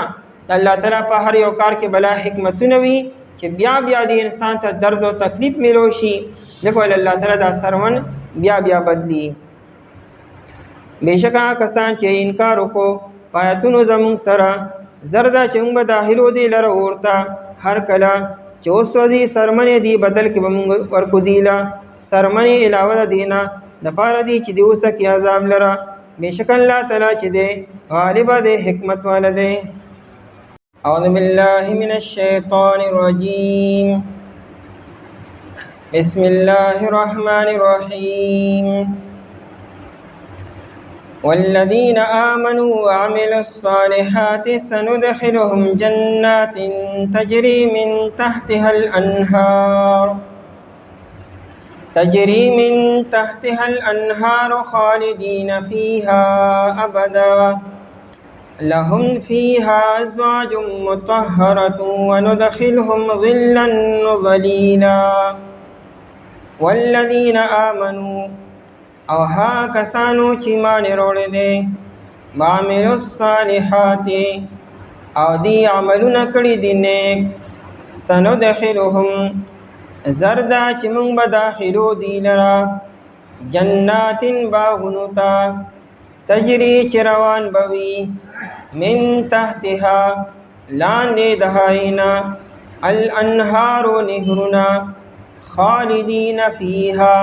الله تعالی په هر یو کار کې بلا حکمتونه وي چې بیا بیا د انسان ته درد او تکلیف ملو شي، لکه الله تعالی دا سرمن بیا بیا بدلی. بشکا کسان چې انکار وکړو پایتونو زمون سره زردا چې موږ داخلو دی لره ورته هر کله چې اوسوځي سرمنې دی بدل کې موږ ورکو دیلا سرمنې علاوه دینه د پاره دی چې دی اوسه کې عذاب لره. بشک الله تعالی چې دی غالب دی حکمت والا دی. اعوذ بالله من الشیطان الرجیم بسم الله الرحمن الرحیم والذين آمنوا وعملوا الصالحات سندخلهم جنات تجري من تحتها الأنهار خالدين فيها أبدا لهم فيها أزواج مطهرة وندخلهم ظلا ظليلا. والذين آمنوا او ها کسانو چې مان وروړي دي عاملوا الصالحات او دی عملونه کړی دي نیک سندخلهم زردا چې موږ به داخلو دی لرا جنات باغونو ته تجری چروان بوي من تحتها لاندې دهاینا الانهار نهرنا خالدین فیها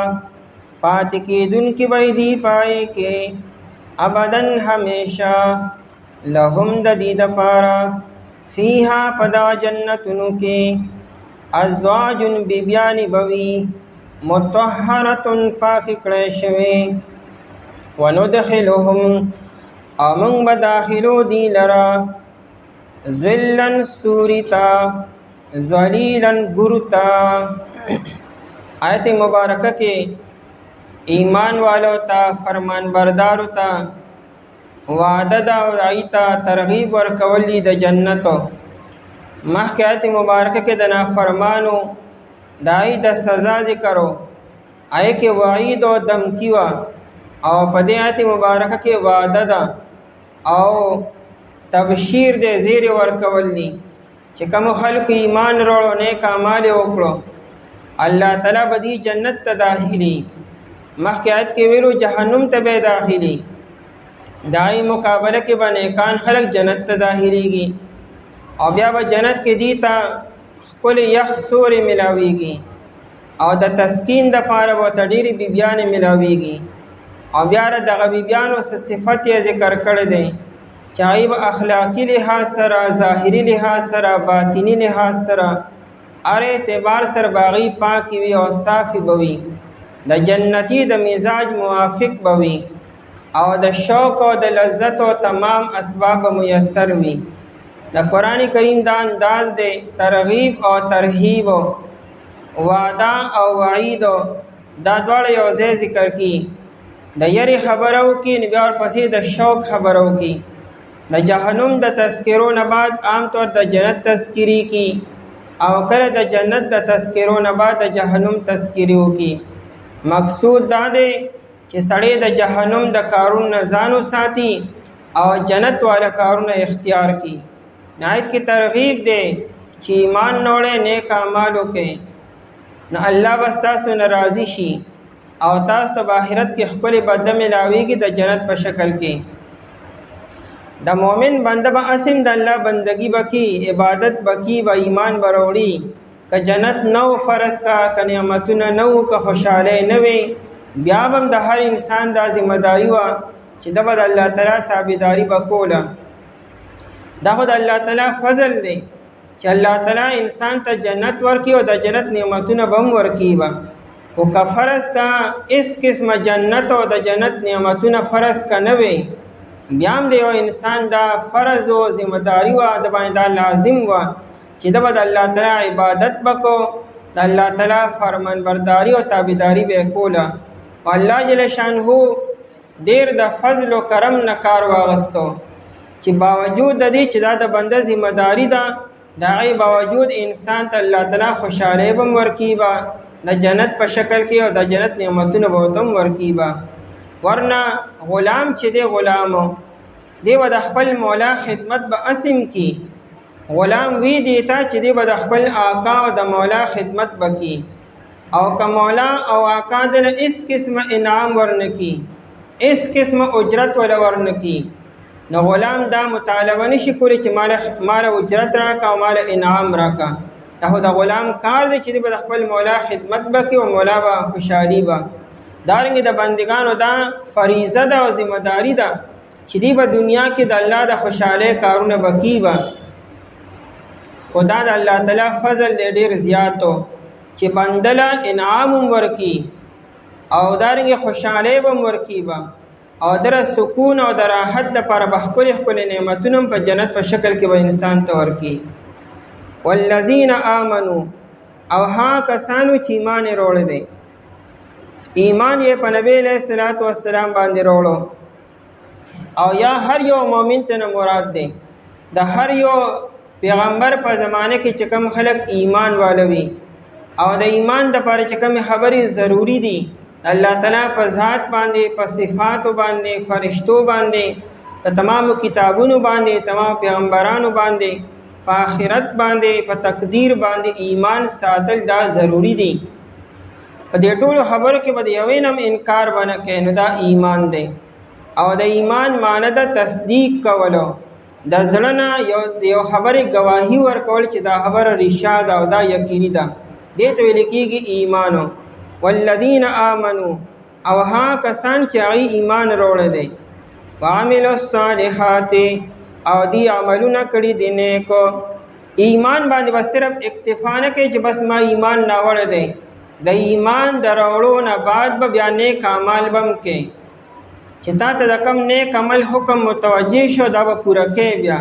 پات کی دن کی بیدی پائے کے ابدن ہمیشہ لہم ددید پارا فیہا پدا جنتن کے ازواجن بیبیانی بوی متحرتن پاک کڑیشوے وندخلهم امن بداخلو دی لرا ذلن سورتا ذلیلن گرتا. آیت مبارکہ کے ایمان والو تا فرمان بردارو تا وعده دا ایتا ترغیب ورکولی د جنتو. مخکې آیت مبارکه کې د نافرمانو دای د سزا ذکرو آی کې وعید او دمکی وا او په دې آیت مبارکه کې وعده دا او تبشیر دې زیر ورکولی چې کوم خلق ایمان وروړو نیک اعمال وکړو الله تعالی بدی جنت ته داخلي. مخکې آیت کې ویلو جهنم ته به داخلي، دای مقابله کې باندې کان خلق جنت ته داخليږي او بیا به جنت کې دی تا خپل یخ سورې ملاويږي او د تسکین د پاره به تډيري بیبيانې ملاويږي او بیا دغه بیبيانو صفات یې ذکر کړی دی چې ایب اخلاقی لحاظ سره ظاهری لحاظ سره باطینی لحاظ سره اره اعتبار سره باغی پاکی وي او صافي بوي د جنتی د مزاج موافق بوي او د شوق او د لذت او تمام اسباب میسر وي. د قران کریم دا انداز دی ترغیب او ترهیب وعده او وعید دا دواړه یو ځای ذکر کی. د یری خبرو کی بیا ورپسې د شوق خبرو کی. د جهنم د تذکرو نه بعد عام طور د جنت تذکری کی او کله د جنت د تذکرو نه بعد د جهنم تذکریو کی. مقصود دا دی چې سړی د جهنم د کارونو ځانو ساتي او جنت والا کارونه اختیار کی. نایت کی ترغیب دی چې ایمان نوړې نیک اعمال وکړي نو الله بس تاسو ناراضي شي او تاسو ته آخرت کې خپل بدله ملاويږي د جنت په شکل کې. د مؤمن بنده به اسیم د الله بندگی بکی عبادت بکی و ایمان بروړي که جنت نو فرض کا که نعمتونه نو که خوشاله نه وي بیا هم د هر انسان د ذمہ داری وا چې د بد الله تعالی تابعداري وکوله. دا خو د الله تعالی فضل دی چې الله تعالی انسان ته جنت ورکی او د جنت نعمتونه بم ورکی با او که فرض کا اس قسم جنت او د جنت نعمتونه فرض کا نه وي بیا هم د یو انسان دا فرض او ذمہ داری وا د باندې لازم وا چې د بد الله تعالی عبادت وکړو د الله تعالی فرمان برداری او تابعداري به کوله. الله جل شانه ډیر د فضل او کرم نه کار واغستو چې باوجود د دې چې دا د بنده ذمہ داری ده دا غي باوجود انسان ته الله تعالی خوشاله بم ورکیبا د جنت په شکل کې او د جنت نعمتونه به تم ورکیبا. ورنه غلام چې دی غلامو دی و د خپل مولا خدمت به اسم کی. غلام وی دیتا چې دی به د خپل آقا او د مولا خدمت بکی او که مولا او آقا دل اس قسم انعام ورنکی اس قسم اجرت ولا ورنکی نو غلام دا مطالبه نشي کولی چې مال اجرت راکا او مال انعام راکا. دا د غلام کار دی چې دی به د خپل مولا خدمت بکی او مولا به خوشحالي به. دارنګه د بندگانو دا فریضه ده او ذمہ داری ده چې دی به دنیا کې د الله د خوشاله کارونه بکی به. خدا د الله تعالی فضل دې ډیر زیاتو چې بندله انعام ورکی او دارنګه خوشاله به ورکی به او در سکون او د راحت لپاره به خپل نعمتونه په جنت په شکل کې به انسان ته ورکی. والذین آمنوا او ها کسانو چې ایمان وروړي دي ایمان یې په نبی علیہ الصلوۃ والسلام باندې وروړو او یا هر یو مؤمن ته مراد دی. د هر یو پیغمبر په زمانه کې چې کوم خلک ایمان والوي او د ایمان د لپاره چې کوم خبرې ضروری دي الله تعالی په ذات باندې په صفات باندې فرشتو باندې په تمام کتابونو باندې تمام پیغمبرانو باندې په آخرت باندې په تقدیر باندې ایمان ساتل دا ضروری دي. په دې ټولو خبرو کې به یو نم انکار ونه کوي نو دا ایمان دی. او د ایمان معنی د تصدیق کولو د زړه نه یو خبره گواهی ورکول چې دا خبره رشاد او دا یقیني ده دې ته ویل کېږي ایمانو. والذین آمنوا او ها کسان چې ایمان وروړي دي وعملوا الصالحات او دی عملونه کړي دي نیکو. ایمان باندې بس صرف اکتفا نه کوي چې بس ما ایمان نه وړ دی. د ایمان دراوړو نه بعد به بیا نیک اعمال بم کې چې تا ته د کم نیک عمل حکم متوجه شو دا به پوره کې بیا.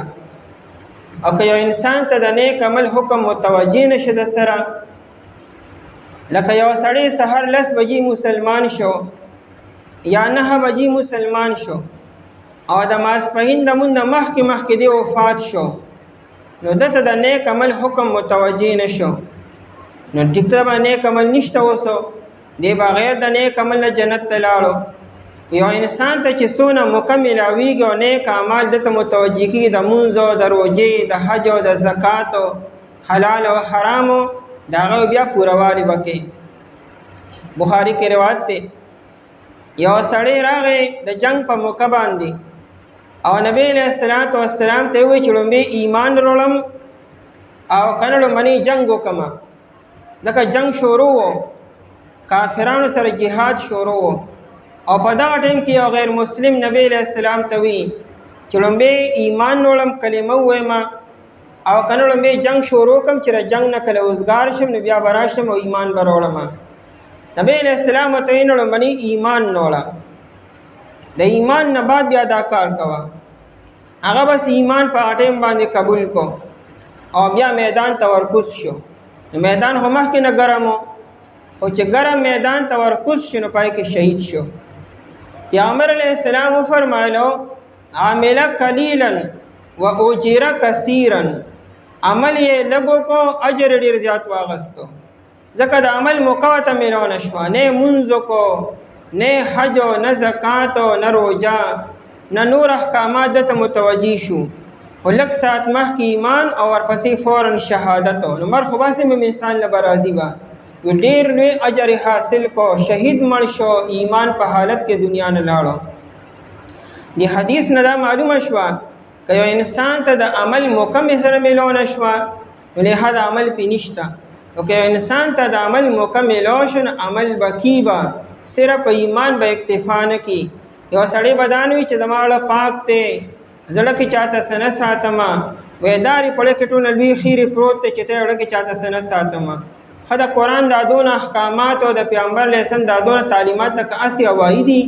او که یو انسان ته د نیک عمل حکم متوجه نشه د سره لکه یو سړی سحر 10 بجې مسلمان شو یا 9 بجې مسلمان شو او د ماسپښین د مونږ مخکې دی وفات شو نو دته د نیک عمل حکم متوجه نشو نو ټیک ته باندې نیک عمل نشته وسو دی بغیر د نیک عمل جنت ته لاړو. یو انسان ته چې څونه مکمل اویږي او نیک اعمال دته متوجه کیږي د مونځ او د روزې د حج او د زکات او حلال او حرام داغه بیا پوروالي وکي. بخاری کې روایت ده یو سړی راغی د جنگ په موقع باندې او نبی علیہ الصلوۃ والسلام ته وی چې لومبه ایمان رولم او کنه منی جنگ وکما. دغه جنگ شروع وو کافرانو سره jihad شروع وو او په دا ټیم کې یو غیر مسلم نبی علیہ السلام ته وی چې لومبه ایمان رولم کلمه وایم او کنه لومبه جنگ شروع کوم چې جنگ نه کله اوسګار شم نو بیا براشم او ایمان برولم. نبی علیہ السلام ته وینړو منی ایمان نوړه د ایمان نه بعد بیا دا کار کوا. هغه بس ایمان په اټیم باندې قبول کو او بیا میدان تورکوس شو. میدان هم مخکې نه ګرمو خو چې ګرم میدان تورکوس شنو پای کې شهید شو. پیغمبر علیہ السلام فرمایلو عامل قلیلا و اجر کثیرا عمل یې لګو کو اجر ډیر زیات واغستو ځکه د عمل مقاوته ملو نشو نه منځ کو نه حج او نه زکات او نه روزه نه نور احکامات ته متوجی شو ولک سات مخ کی ایمان او ورپسې فورن شهادت نو مرخ باسه مې انسان لبرازي با ډیر لوی اجر حاصل کو شهید مړ شو ایمان په حالت کې دنیا نه لاړو. دی حدیث نه دا معلومه شو که یو انسان ته د عمل مکمل سره ملو نشو ولې عمل پینشتا او که انسان ته د عمل مکمل شون عمل بکیبا صرف ایمان به اکتفا نه کی. یو سړی بدانوي چې د ماړه پاک ته زړه کې چاته سن ساتما وېداري پړې کې ټول لوی خیره پروت ته چې ته اړه کې چاته سن ساتما. خدا قرآن دا دون احکامات او د پیغمبر لیسن دا دون تعلیمات تک اسی اوائی دی.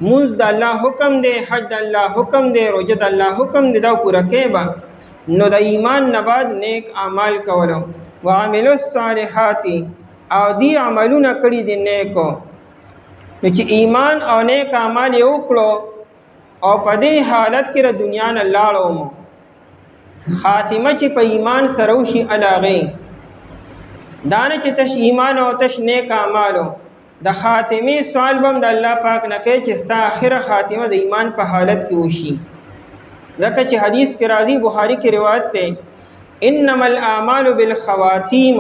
منز دا اللہ حکم دے حج دا اللہ حکم دے روزہ دا اللہ حکم دے دا پورا کېبا نو د ایمان نباد نیک اعمال کولو وعملوا الصالحات او دی عملونه کړي دي نیکو. نو چې ایمان او نیک اعمال یو کړو او په دې حالت کې د دنیا نه لاړو خاتمه چې په ایمان سره وشي علاغه دانه چې تش ایمان او تش نیک اعمالو د خاتمه سوال بم د الله پاک نه کوي چې ستا اخره خاتمه د ایمان په حالت کې وشي. ځکه چې حدیث کې راځي، بخاری کې روایت ده، انما الاعمال بالخواتیم،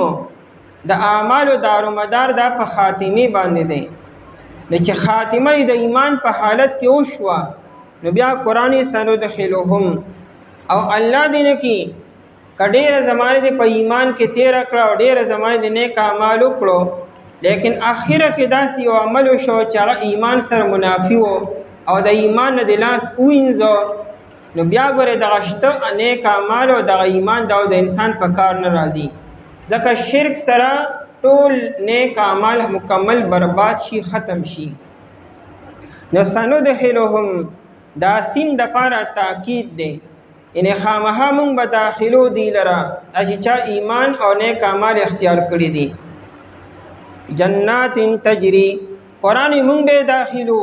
د اعمالو دارومدار دا په خاتمه باندې دی. چې خاتمه د ایمان په حالت کې وشوه نو بیا قرآن سندخلهم، او الله دې نه کې کډېر زمانه دې په ایمان کې تیر کړه او ډېر زمانه دې نیک اعمال وکړو، لیکن اخره کې داسې یو عمل شو چې هغه ایمان سره منافي و او د ایمان نه د لاس وینځو، نو بیا ګوره دغه شته نیک اعمال او دغه ایمان دا د انسان په کار نه راځي. ځکه شرک سره ټول نیک اعمال مکمل برباد شي، ختم شي. نو سندخلهم دا سین د پاره تاکید دی، یعنی خامخا مونږ به داخلو دی لره چې چا ایمان او نیک اعمال اختیار کړی دي. جنات تجری، قرآن مونږ به داخلو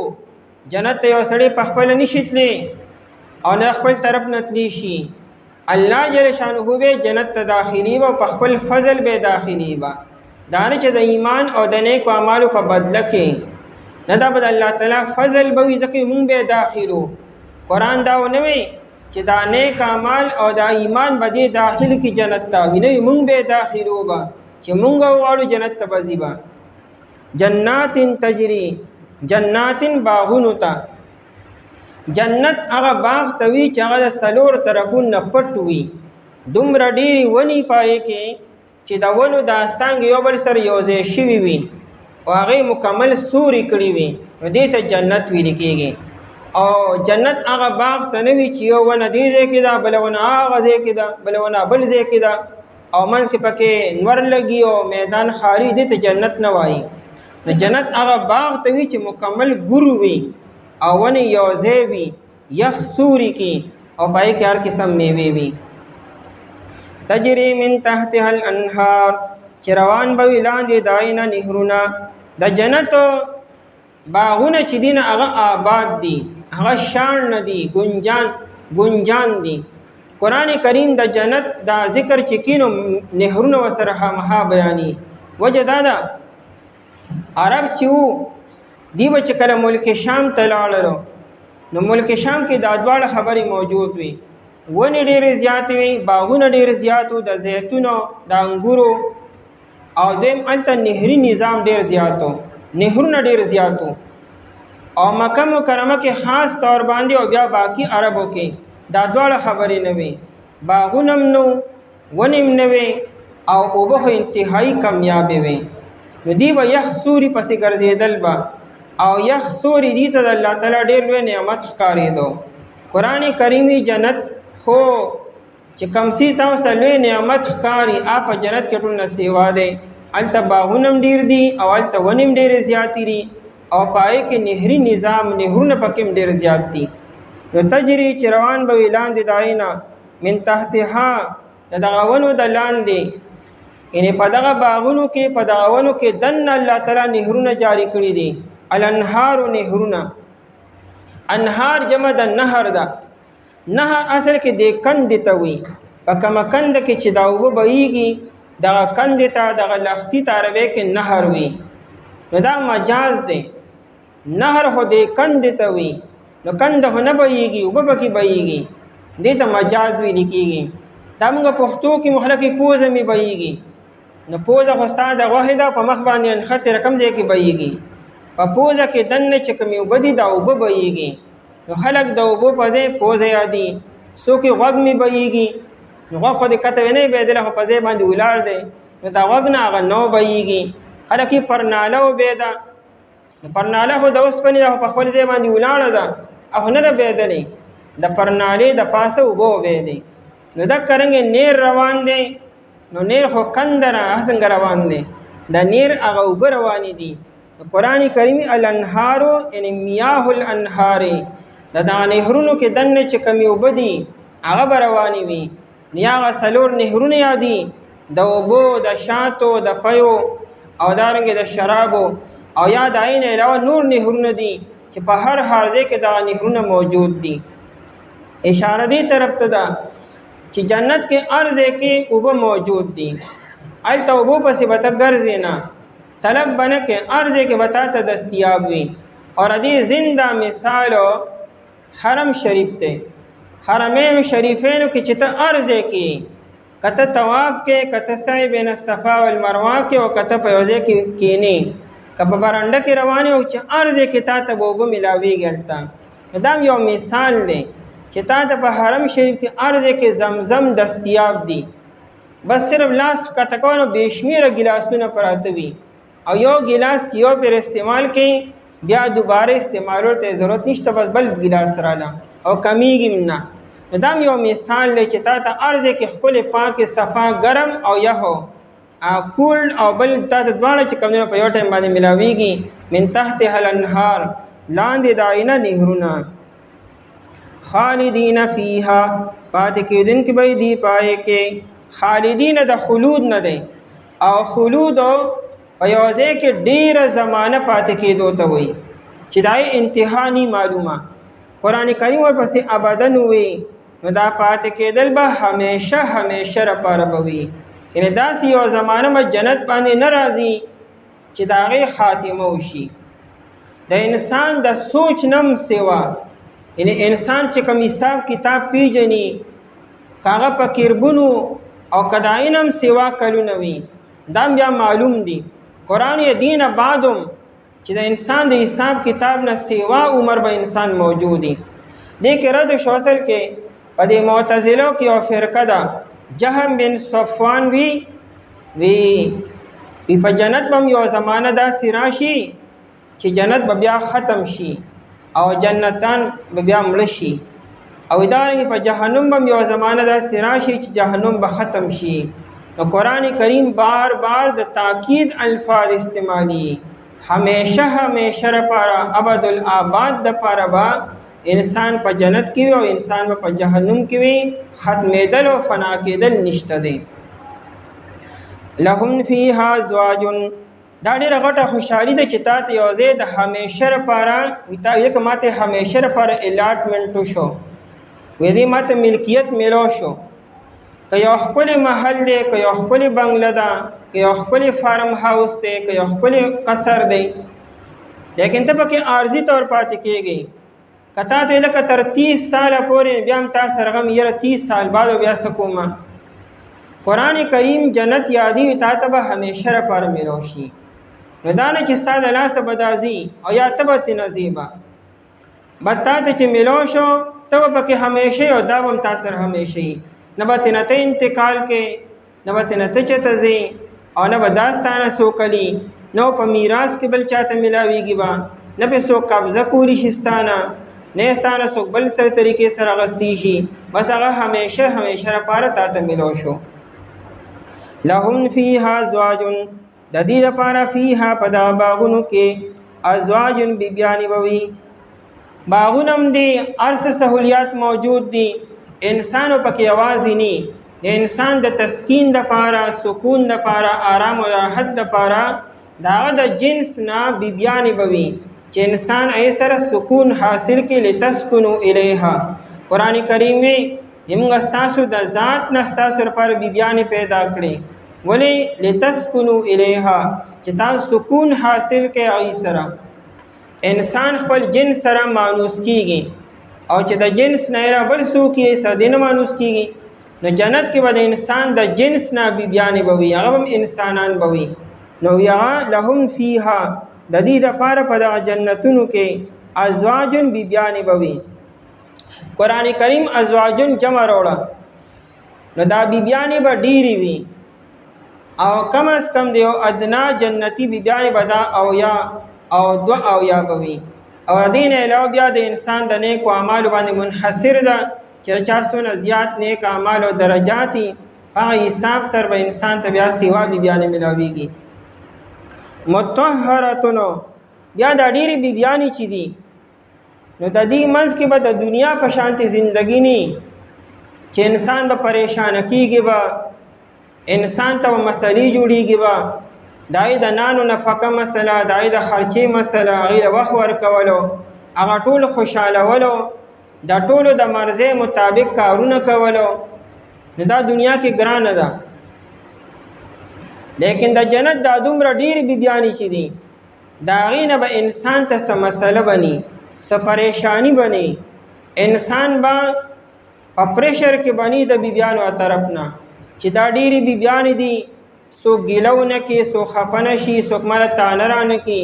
جنت یو سړی په خپل نشي تلی او نه خپل طرف نه تلی شي، الله جل شانه به جنت ته داخلي او په خپل فضل به داخلي با دانه چې د ایمان او د نیک اعمالو په بدله کې نه دا بد الله تعالی فضل به ځکه مونږ به داخلو. قرآن دا ونه وي چې دا نیک اعمال او دا ایمان به دې داخل کی جنت ته ویني، مونږ به داخلو با چې مونږ واړو جنت ته بزیبا. جنات تجری، جنات باغونو ته، جنت هغه باغ ته وی چې هغه د سلور طرفونو پټ وي، دومره ډېری ونی پای کې چې دا ونو دا څنګه یو بل سره یوځای شوي وي او هغه مکمل سوري کړی وي، نو دې ته جنت ویل کېږي. او جنت هغه باغ ته نه وي چې یو ونه دې ځای کې ده، بله ونه هغه ځای کې ده، بله ونه بل ځای کې ده او منځ کې پکې نور لګي او میدان خالی، دې ته جنت نه وایي. نو جنت هغه باغ ته وي چې مکمل ګورو وي او ونې یوځای وي، یخ سوري کې او پای کې هر قسم میوې وي. تجری من تحتها الانهار، چې روان به وي لاندې داینه نهرونه. د جنت باغونه چې دي نه هغه آباد دي، هغه شان نه دي، ګنجان دي. قرآن کریم د جنت دا ذکر چې کینو نهرونه ورسره خامخا بیاني. وجه دا ده عرب چې وو دی به چې کله ملک شام ته لاړل نو ملک شام کې دا دواړه خبرې موجود وي، ونې ډېرې زیاتې وي، باغونه ډېر زیات وو د زیتونو د انګورو، او دویم هلته نهري نظام ډېر زیات و، نهرونه ډېر زیات وو. او مکه مکرمه کې خاص طور باندې او بیا باقي عربو کې دا دواړه خبرې نه وي، باغونه هم نه ونې هم نه وي او اوبه خو انتهایي کمیابې وي. نو دی به یخ سوري پسې ګرځېدل به او یخ سوري دی ته د الله تعالی ډېر لوی نعمت ښکارېدو. قرآن کریمي جنت خو چې کوم څه تاسو ته لوی نعمت ښکاري آپ جنت کې ټول نه سیوا دی، هلته باغونه هم ډېر دي او هلته ونې هم ډېرې زیاتې دي او پای کې نهري نظام، نهرونه پکې هم ډېر زیات دي. نو تجري چې روان به وي لاندې داینا من تحتها، د دغه ونو د لاندې، یعنې په دغه باغونو کې په دغه ونو کې دننه الله تعالی نهرونه جاری کړي دي. الانهار نهرونه، انهار جمع د نهر ده. نهر اصل کې د کندې ته وي، په کومه کنده کې چې دا اوبه بهیږي دغه کندې ته دغه لښتي ته عربۍ کې نهر وي، نو دا مجاز دی. نهر خو د کندې ته وي، نو کنده خو نه بهیږي، اوبه پکې بهیږي، دې ته مجاز ویل کېږي. دا موږ پښتو کې مخلکې پوزه مې بهیږي، نو پوزه خو ستا د غوښې ده په مخ باندې نښتې رقم ځای کې بهیږي، په پوزه کې دننه چې کومې اوبه دي دا اوبه بهیږي. نو خلک د اوبو په ځای پوزه یادي، څوک یې غوږ مې بهیږي، نو غوږ خو د کته نه بهېدلی خو په ځای باندې ولاړ دی، نو دا غوږ نه هغه نو بهیږي. خلک یې پرناله وبهېده، نو پرناله خو د اوسپنې ده خو په خپل ځای باندې ولاړه ده، هغه نه ده بهېدلی، د پرنالې د پاسه اوبه وبهېدې. نو دکه رنګې نیر روان دی، نو نیر خو کنده نه څنګه روان دی، د نیر هغه اوبه روانې دي. قرآن کریمي الانهارو یعنی میاه الانهار، د دغه نهرونو کې دننه چې کمې اوبه دي هغه به روانې وي. یا هغه څلور نهرونه یادي، د اوبو، د شاتو، د پیو او دارنګې د شرابو، او یا د عین علاوه نور نهرونه دي چې په هر ځای کې دغه نهرونه موجود دي. اشاره دې طرف ته ده چې جنت کې ارزه کې اوبه موجود دي، الته اوبو پسې به ته ګرځې نه، طلب به نه کې، ارزه کې به تا ته دستیاب وي. اور دې زنده مثال حرم شریف ته، حرمین شریفینو کې چې ته ارزه کې کته طواف کې، کته سعی بین الصفا والمروه کې، او کته په یو ځای کې کینې، که په برنډه کې روانې او چې ارزه کې تا ته به اوبه میلاویږي هلته. دا یو مثال دی چې تا ته په حرم شریف کې ارزه کې زمزم دستیاب دي، بس صرف لاس ښکته کوه نو بې شمېره ګیلاسونه پراته وي، او یو ګیلاس چې یو پرې استعمال کوي بیا دوباره استعمالولو ته ضرورت نشته، بس بل ګیلاس راله او کمیږي نه. دا یو مثال دی چې تا ته ارزه کې ښکلې پاکې صفا ګرم او یخو کول او بل تا ته دواړه چې کوم په یو ټایم باندې ملاویږي. من تحتها الانهار، لاندې د آینه نهرونه. خالدین فیها، پاتې کېدونکي به دي پای کې. خالدین د خلود نه دی، او خلود په یو ځای کې ډېره زمانه پاتې کېدو ته وایي چې دا یې انتها نی معلومه. قرآن کریم ورپسې ابدن وي، نو دا پاتې کېدل به همیشه همیشه لپاره به وي. یعنې داسې یو زمانه به جنت باندې نه راځي چې د هغې خاتمه وشي. د انسان د سوچ نم سوا، یعنې انسان چې کوم حساب کتاب پیژني، که هغه په قربونو او که د علم سوا کلونه وي، دا بیا معلوم دي. قرآن یې دینه بعدم چې د انسان د حساب کتاب نه سوا عمر به انسان موجودي. دې کې رد شو اصل کې په دې معتزلو کې یو فرقه ده، جهم بن صفوان وی په جنت بم یو زمانه داسې راشي چې جنت به بیا ختم شي او جنتان به بیا مړه شي، او دارنګه په جهنم بم یو زمانه داسې راشي چې جهنم به ختم شي. نو قرآن کریم بار بار د تاکید الفاظ استعمالی، همیشه همیشه لپاره ابد الآباد دپاره به انسان په جنت کې وي او انسان په جهنم کې وي، ختمېدل او فنا کېدل نشته دی. لهم فیها ازواج، دا ډېره غټه خوشحالي ده چې تا ته یو ځای د همیشه لپاره وي. تا ویل که ما ته همیشه لپاره الاټمنټ وشو، وی دې ما ته ملکیت میلو شو، که یو ښکلی محل دی، که یو ښکلی بنګله ده، که یو ښکلی فارم هاوس دی، که یو ښکلی قصر دی، لیکن ته پکې عارضي طور پاتې کېږي. که تا ته لکه تر 30 ساله پورې بیا هم تا سره غم یاره 30 سال بعد بیا څه کومه. قرآن کریم جنت یادي وي تا ته به همیشه لپاره میلو شي. نو دا نه چې ستا د لاسه به دا ځي او یا ته به ترېنه ځې به، بد تا ته چې میلو شو ته به پکې همیشه او دا به هم تا سره همیشه وي، نه به ترېنه ته انتقال کې، نه به ترېنه ته چېرته ځې، او نه به دا ستانه سوکلي، نه په میراث کې بل چاته میلاویږي به، نه پې څوک قبضه کولی شي ستانه، نه ستانه څوک بل څه طریقې سره اخیستی شي، بس هغه همیشه همیشه لپاره تا ته میلو شو. لهم فیها ازواج، د دې لپاره فیها په دغه باغونو کې ازواج بیبیانې به وي. باغونه هم دي، هر څه سهولیات موجود دي، انسان پکې یوازې نه، د انسان د تسکین دپاره، سکون دپاره، آرام او راحت دپاره د هغه د جنس نه بیبیانې به وي چې انسان ای سره سکون حاصل کړي. لتسکنو الیها، قرآن کریم وی موږ ستاسو د ذات نه ستاسو لپاره بیبیانې پیدا کړې. ولې؟ لتسکنو الیها، چې تاسو سکون حاصل کړئ هغې سره. انسان خپل جنس سره مانوس کیږي، او چې د جنس نه یې بل څوک یې سره دې نه مانوس کیږي. نو جنت کې به د انسان د جنس نه بیبیانې به وي، هغه هم انسانان به وي. نو هغه لهم فیها، د دې دپاره په دغه جنتونو کې ازواجن بیبیانې به وي. قرآن کریم ازواجن جمع راوړه، نو دا بیبیانې به ډېرې وي، او کم از کم د یو ادنا جنتی بیبیانې به دا اویا او 2 اویا به وي. او دې نه علاوه بیا د انسان د نیکو اعمالو باندې منحصر ده چې چا څونه زیات نیک اعمال او درجات دي، هغه حساب سره به انسان ته بیا سیوا بیبیانې میلاویږي. مطهرتونو، بیا دا ډېرې بیبیانې چې دي، نو د دې منځ کې به د دنیا په شانتې زندګي نه چې انسان به پریشانه کېږي، به انسان ته به مسلې جوړېږي، به دای د نانو نفقه مسله، دای د خرچې مسله، هغې د وخت ورکولو، هغه ټول خوشحالولو، د ټولو د مرضۍ مطابق کارونه کولو، نو دا دنیا کې ګرانه ده. لیکن د جنت دا دومره ډېرې بیبیانې چې دي د هغې نه به انسان ته څه مسله بني، څه پریشانی بني، انسان به په پریشر کې بني د بیبیانو طرف نه چې دا ډېرې بیبیانې دي، څوک ګیله ونه کړي، څوک خفه نه شي، څوک ماله تانه رانه کړي،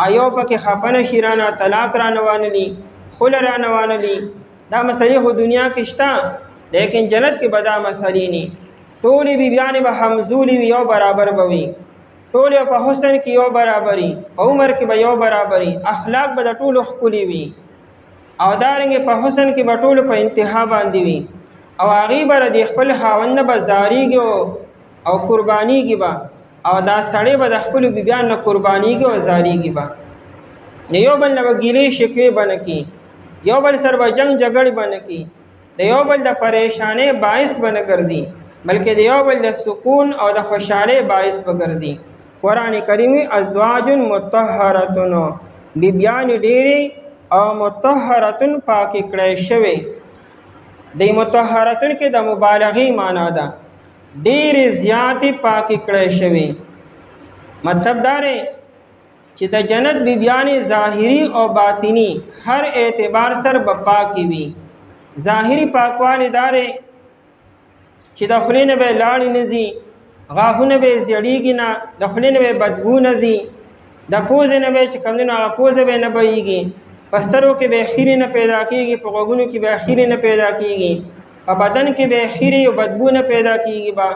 ایو پکې خفه نه شي رانه، طلاق رانه وانلي، خوله رانه وانلي. دا مسلې خو دنیا کې شته، لیکن جنت کې به دا مسلې نه. ټولې بیبیانې به همزولي وي، یو برابر به وي، ټولې په حسن کې یو برابري، په عمر کې به یو برابري، اخلاق به د ټولو ښکلي وي، او دارنګې په حسن کې به ټولو په انتها باندې وي، او هغې به د خپل خاوند نه به زاریږي او قربانیږي به، او دا سړی به د خپلو بیبیانو نه قربانیږي او زاریږي به. یو بل نه به ګیلې شکوې به نه کړي، یو بل سره به جنګ جګړې به نه کړي، د یو بل د پریشانۍ باعث به نه ګرځي، بلکې د یو بل د سکون او د خوشحالۍ باعث به ګرځي. قرآن کریم ازواج مطهرتون، بیبیانې ډېرې او مطهرتون پاکې کړی شوې. د مطهرتون کې د مبالغې معنا ده، ډېرې زیاتې پاکې کړی شوې. مطلب دا دی چې د جنت بیبیانې ظاهري او باطني هر اعتبار سره به پاکې وي. ظاهري پاکوالی دا دی چې د خولې نه به لاړې نه ځي، غاښونه به یې زیړېږي نه، د خولې نه به بدبو نه ځي، د پوزې نه به چې کوم دی نو هغه پوزه به نه بهیږي، په سترګو کې به خیرې نه پیدا کېږي، په غوږونو کې به خیرې نه پیدا کېږي، په بدن کې به خیرې او بدبو نه پیدا کېږي. به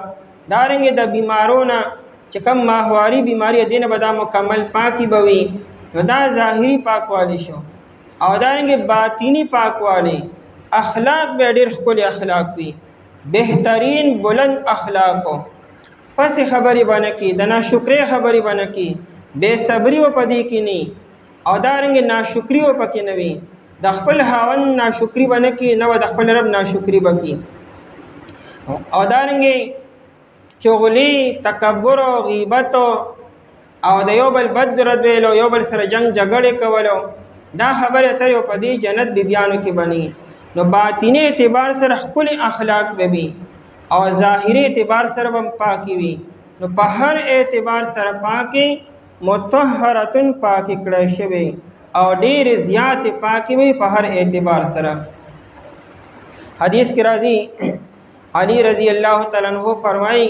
دارنګې د بیمارو نه چې کوم ماهواري بیماري دې نه به دا مکمل پاکي به وي. نو دا ظاهري پاکوالی شو. او دارنګې باطني پاکوالی، اخلاق به ډېر ښکلي اخلاق وي، بهترین بلند اخلاقو، پس خبرې به نه کړي، د ناشکرۍ خبرې به نه کړي، بې صبري به په دې کې نه، او دارنګې ناشکري به پکې نه وي، د خپل خاوند ناشکري به نه کړي، نه به د خپل رب ناشکري به کړي. او دارنګې چغلي، تکبر او غیبت او د یو بل بد رد ویلو، یو بل سره جنگ جګړې کولو، دا خبرې اترې په دې جنت بیبیانو کې بني. نو باطني اعتبار سره ښکلي اخلاق به وي، او ظاهري اعتبار سره به پاکي وي. نو په هر اعتبار سره پاکي، مطهرتون پاکي کړی شوی، او ډېرې زیاتې پاکي وي په هر اعتبار سره. حدیث کې راځي، علی رضی الله تعالی عنہ فرمایي،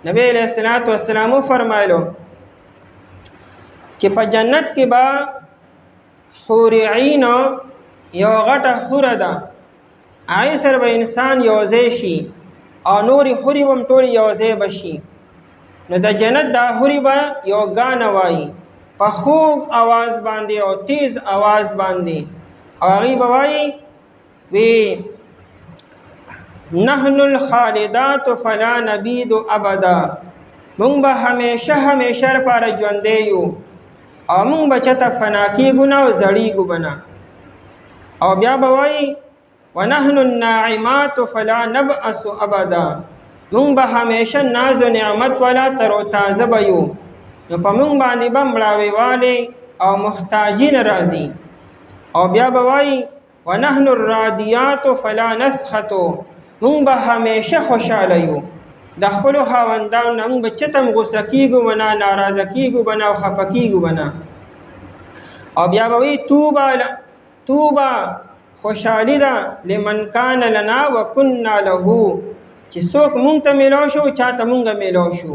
نبی علیہ الصلوۃ والسلام فرمایلو چې په جنت کې به حور عین یو غټه حوره ده، هغې سره به انسان یوځای شي، او نورې حورې به هم ټولې یوځای به شي. نو د جنت دا حورې به یو ګانه وایي په خوږ اواز باندې او تیز اواز باندې، او هغې به وایي وی نحن الخالدات فلا نبید ابدا، مونږ به همیشه همیشه لپاره ژوندی یو، او مونږ به چېرته فنا کېږو نه او زړېږو به نه. او بیا به وایي ونحن الناعمات فلا نبعث ابدا، مونږ به همیشه ناز و نعمت والا تر و تازه به یو، نو په مونږ باندې به مړاوې والی او محتاجي نه راځي. او بیا به وایي ونحن الرادیات فلا نسخط، مونږ به همیشه خوشحاله یو، د خپلو خاوندانو نه مونږ به چېرته هم غوسه کېږو به نه، ناراضه کېږو به نه، او خفه کېږو به نه. او بیا به وایي توبه خوشحالي ده لمن کان لنا وکنا له، چې څوک مونږ ته میلاو شو، چاته مونږ میلاو شو،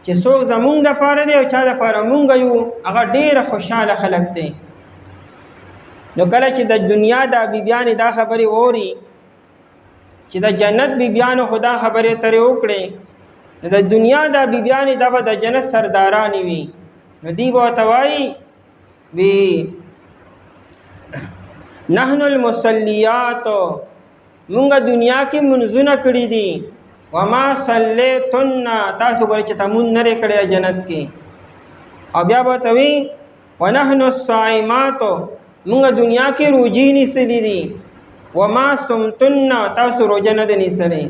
چې څوک زمونږ دپاره دی او چا دپاره مونږ یو، هغه ډېره خوشحاله خلک دی. نو کله چې د دنیا دا بیبیانې دا خبرې اوري چې د جنت بیبیانو خو دا خبرې ترې وکړې، نو د دنیا دا بیبیانې دا به د جنت سردارانې وي. نو دی به ورته وایي وی نحن المصلیات، مونږ دنیا کې منځونه کړي دي، وما صلیتن، تاسو ګورئ چې تمون نه لرې کړی جنت کې. او بیا به ورته وایي ونحن الصائمات، مونږ دنیا کې روجې نیسلي دي، وما صمتن، تاسو روژه نه ده نیسلی.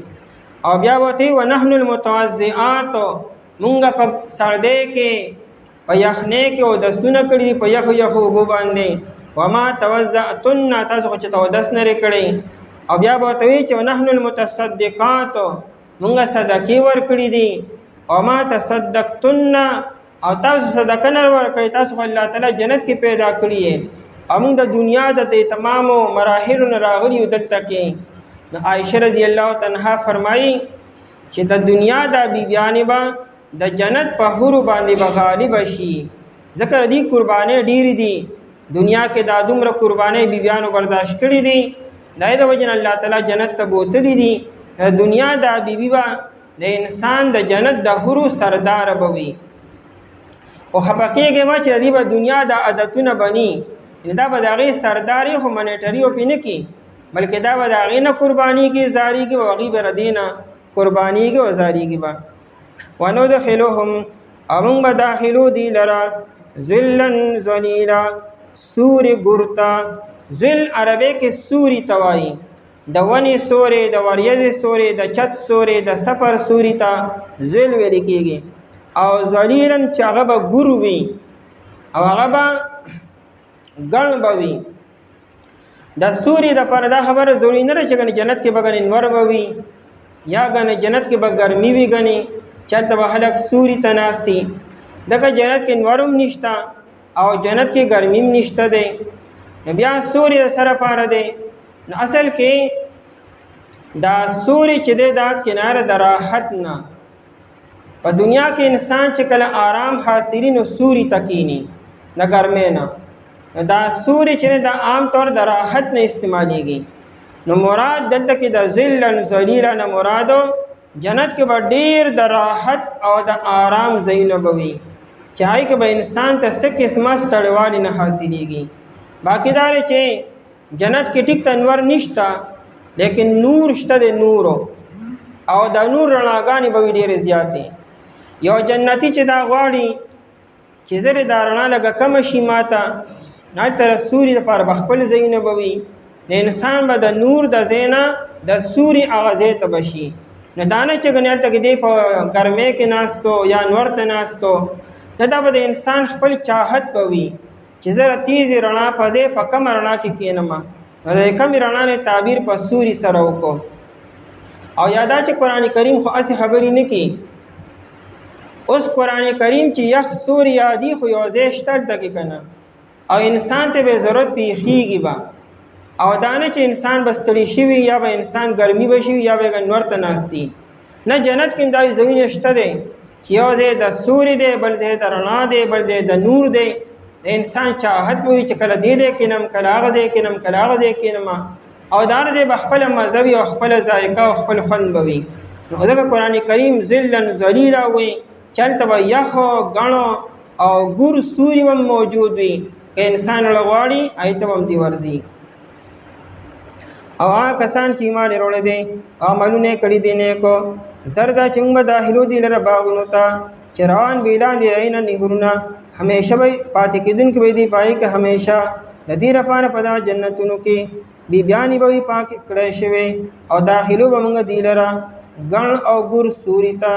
او بیا به ورته وایي ونحن المتوضئات، مونږ په سردۍ کې په یخنۍ کې اودسونه کړي دي په یخو یخو اوبو باندې، وما توضأتن، تاسو خو چې اودس نه لرې کړی. او بیا به ورته وایي چې ونحن المتصدقات، مونږه صدقې ورکړي دي او ما تصدقتن او تاسو صدقه نه ورکړئ تاسو خو الله تعالی جنت کې پیدا کړی یې او موږ د دنیا د تمامو مراحلو نه راغلي یو دلته کې نو عائشه رضی الله عنها فرمایي چې د دنیا د بیبیانې به د جنت په حورو باندې به غالب شي ځکه دې قربانۍ ډېرې دي دنیا کې دا دومره قربانۍ بیبیانو برداشت کړي دي دا د وجه نه الله تعالی جنت ته بوتلي دي دنیا دا بیبي به د انسان د جنت د حورو سردار به وي او خفه کېږي به چې دې به دنیا د عادتونه بني دا به د هغې سرداري خو منیټري او پې نه کي بلکې دا به د هغې نه قربانېږي زارېږي او هغې به د دې نه قربانېږي او زارېږي به وندخلهم او موږ به داخلو دي لره ذلا ذلیلا سوري ګورته ذل عربی کې سوري ته وایي د ونې سوري د وریځې سوري د چت سوري د سفر سوري ته ذل ویل کېږي او ذلیلا چې هغه به ګور وي او هغه به ګڼ به وي د سوري دپاره دا خبره ضروري نه ده چې ګنې جنت کې به ګنې نور به وي یا ګنې جنت کې به ګرمي وي ګنې چلته به خلک سوري ته ناست دي دغه جنت کې نور هم نشته او جنت کې ګرمي هم نشته دی نو بیا سوري د سره پاره دی نو اصل کې دا سوري چې دی دا کناره د راحت نه په دنیا کې انسان چې کله آرام حاصلي نو سوري ته کیني نه ګرمۍ نه دا سوري چې دا عام طور د راحت نه استعمالیږي نو مراد دلته کې د ذل ذلیلا نه مرادو جنت کې به ډېر د راحت او د آرام ځایونه به وي چې هغې کې به انسان ته څه قسمه ستړیوالي نه حاصلېږي باقي دا دی چې جنت کې ټیک ته انور نشته لیکن نور شته د نورو او د نور رڼاګانې به وي ډېرې زیاتې یو جنتي چې دا غواړي چې زه دا رڼا لږه کمه شي ما ته نو هلته د سوري دپاره به خپل ځایونه به وي د انسان به د نور د ځای نه د سوري هغه ځای ته به شي نو دا نه چې ګنې هلته کې دی په ګرمۍ کې ناستو یا نور ته ناستو نو دا به د انسان خپل چاهت به وي چې زه د تیزې رڼا په ځای په کمه رڼا کې کښېنم نو د کمې رڼا نه تعبیر په سوري سره وکړو او یا دا چې قرآن کریم خو هسې خبرې نه کوي اوس قرآن کریم چې یخ سوري یادي خو یو ځای شته دلته کې که نه او انسان ته به ضرورت پیښیږي به او دا نه چې انسان به ستړي شوي یا به انسان ګرمي به شوي یا به نور ته ناست دي نه جنت کې هم دا ځایونه شته دی چې یو ځای د سوري دی بل ځای د رڼا دی بل ځای د نور دی د انسان چاهت به وي چې کله دې ځای کښېنم کله هغه ځای کښېنم کله هغه ځای کښېنم او دا هر ځای به خپله مزه وي او خپله ذایقه او خپل خوند به وي نو ځکه قرآن کریم ذلا ذلیلا وایي چې هلته به یخو ګڼو او ګور سوري به موجود وي که انسان اړه غواړي هغې ته به هم دې ورځي او هغه کسان چې ایمان یې راوړی دی او عملونه یې کړي دي نیکو زر دا چې موږ به داخلو دي لره باغونو ته چې روان به لاندې هغې نه نهرونه همیشه به پاتې کېدونکي به دي په هغې کې همیشه د دې لپاره په دغه جنتونو کې بیبیانې به وي پاکې کړی شوې او داخلو به موږ دي لره ګڼ او ګور سوري ته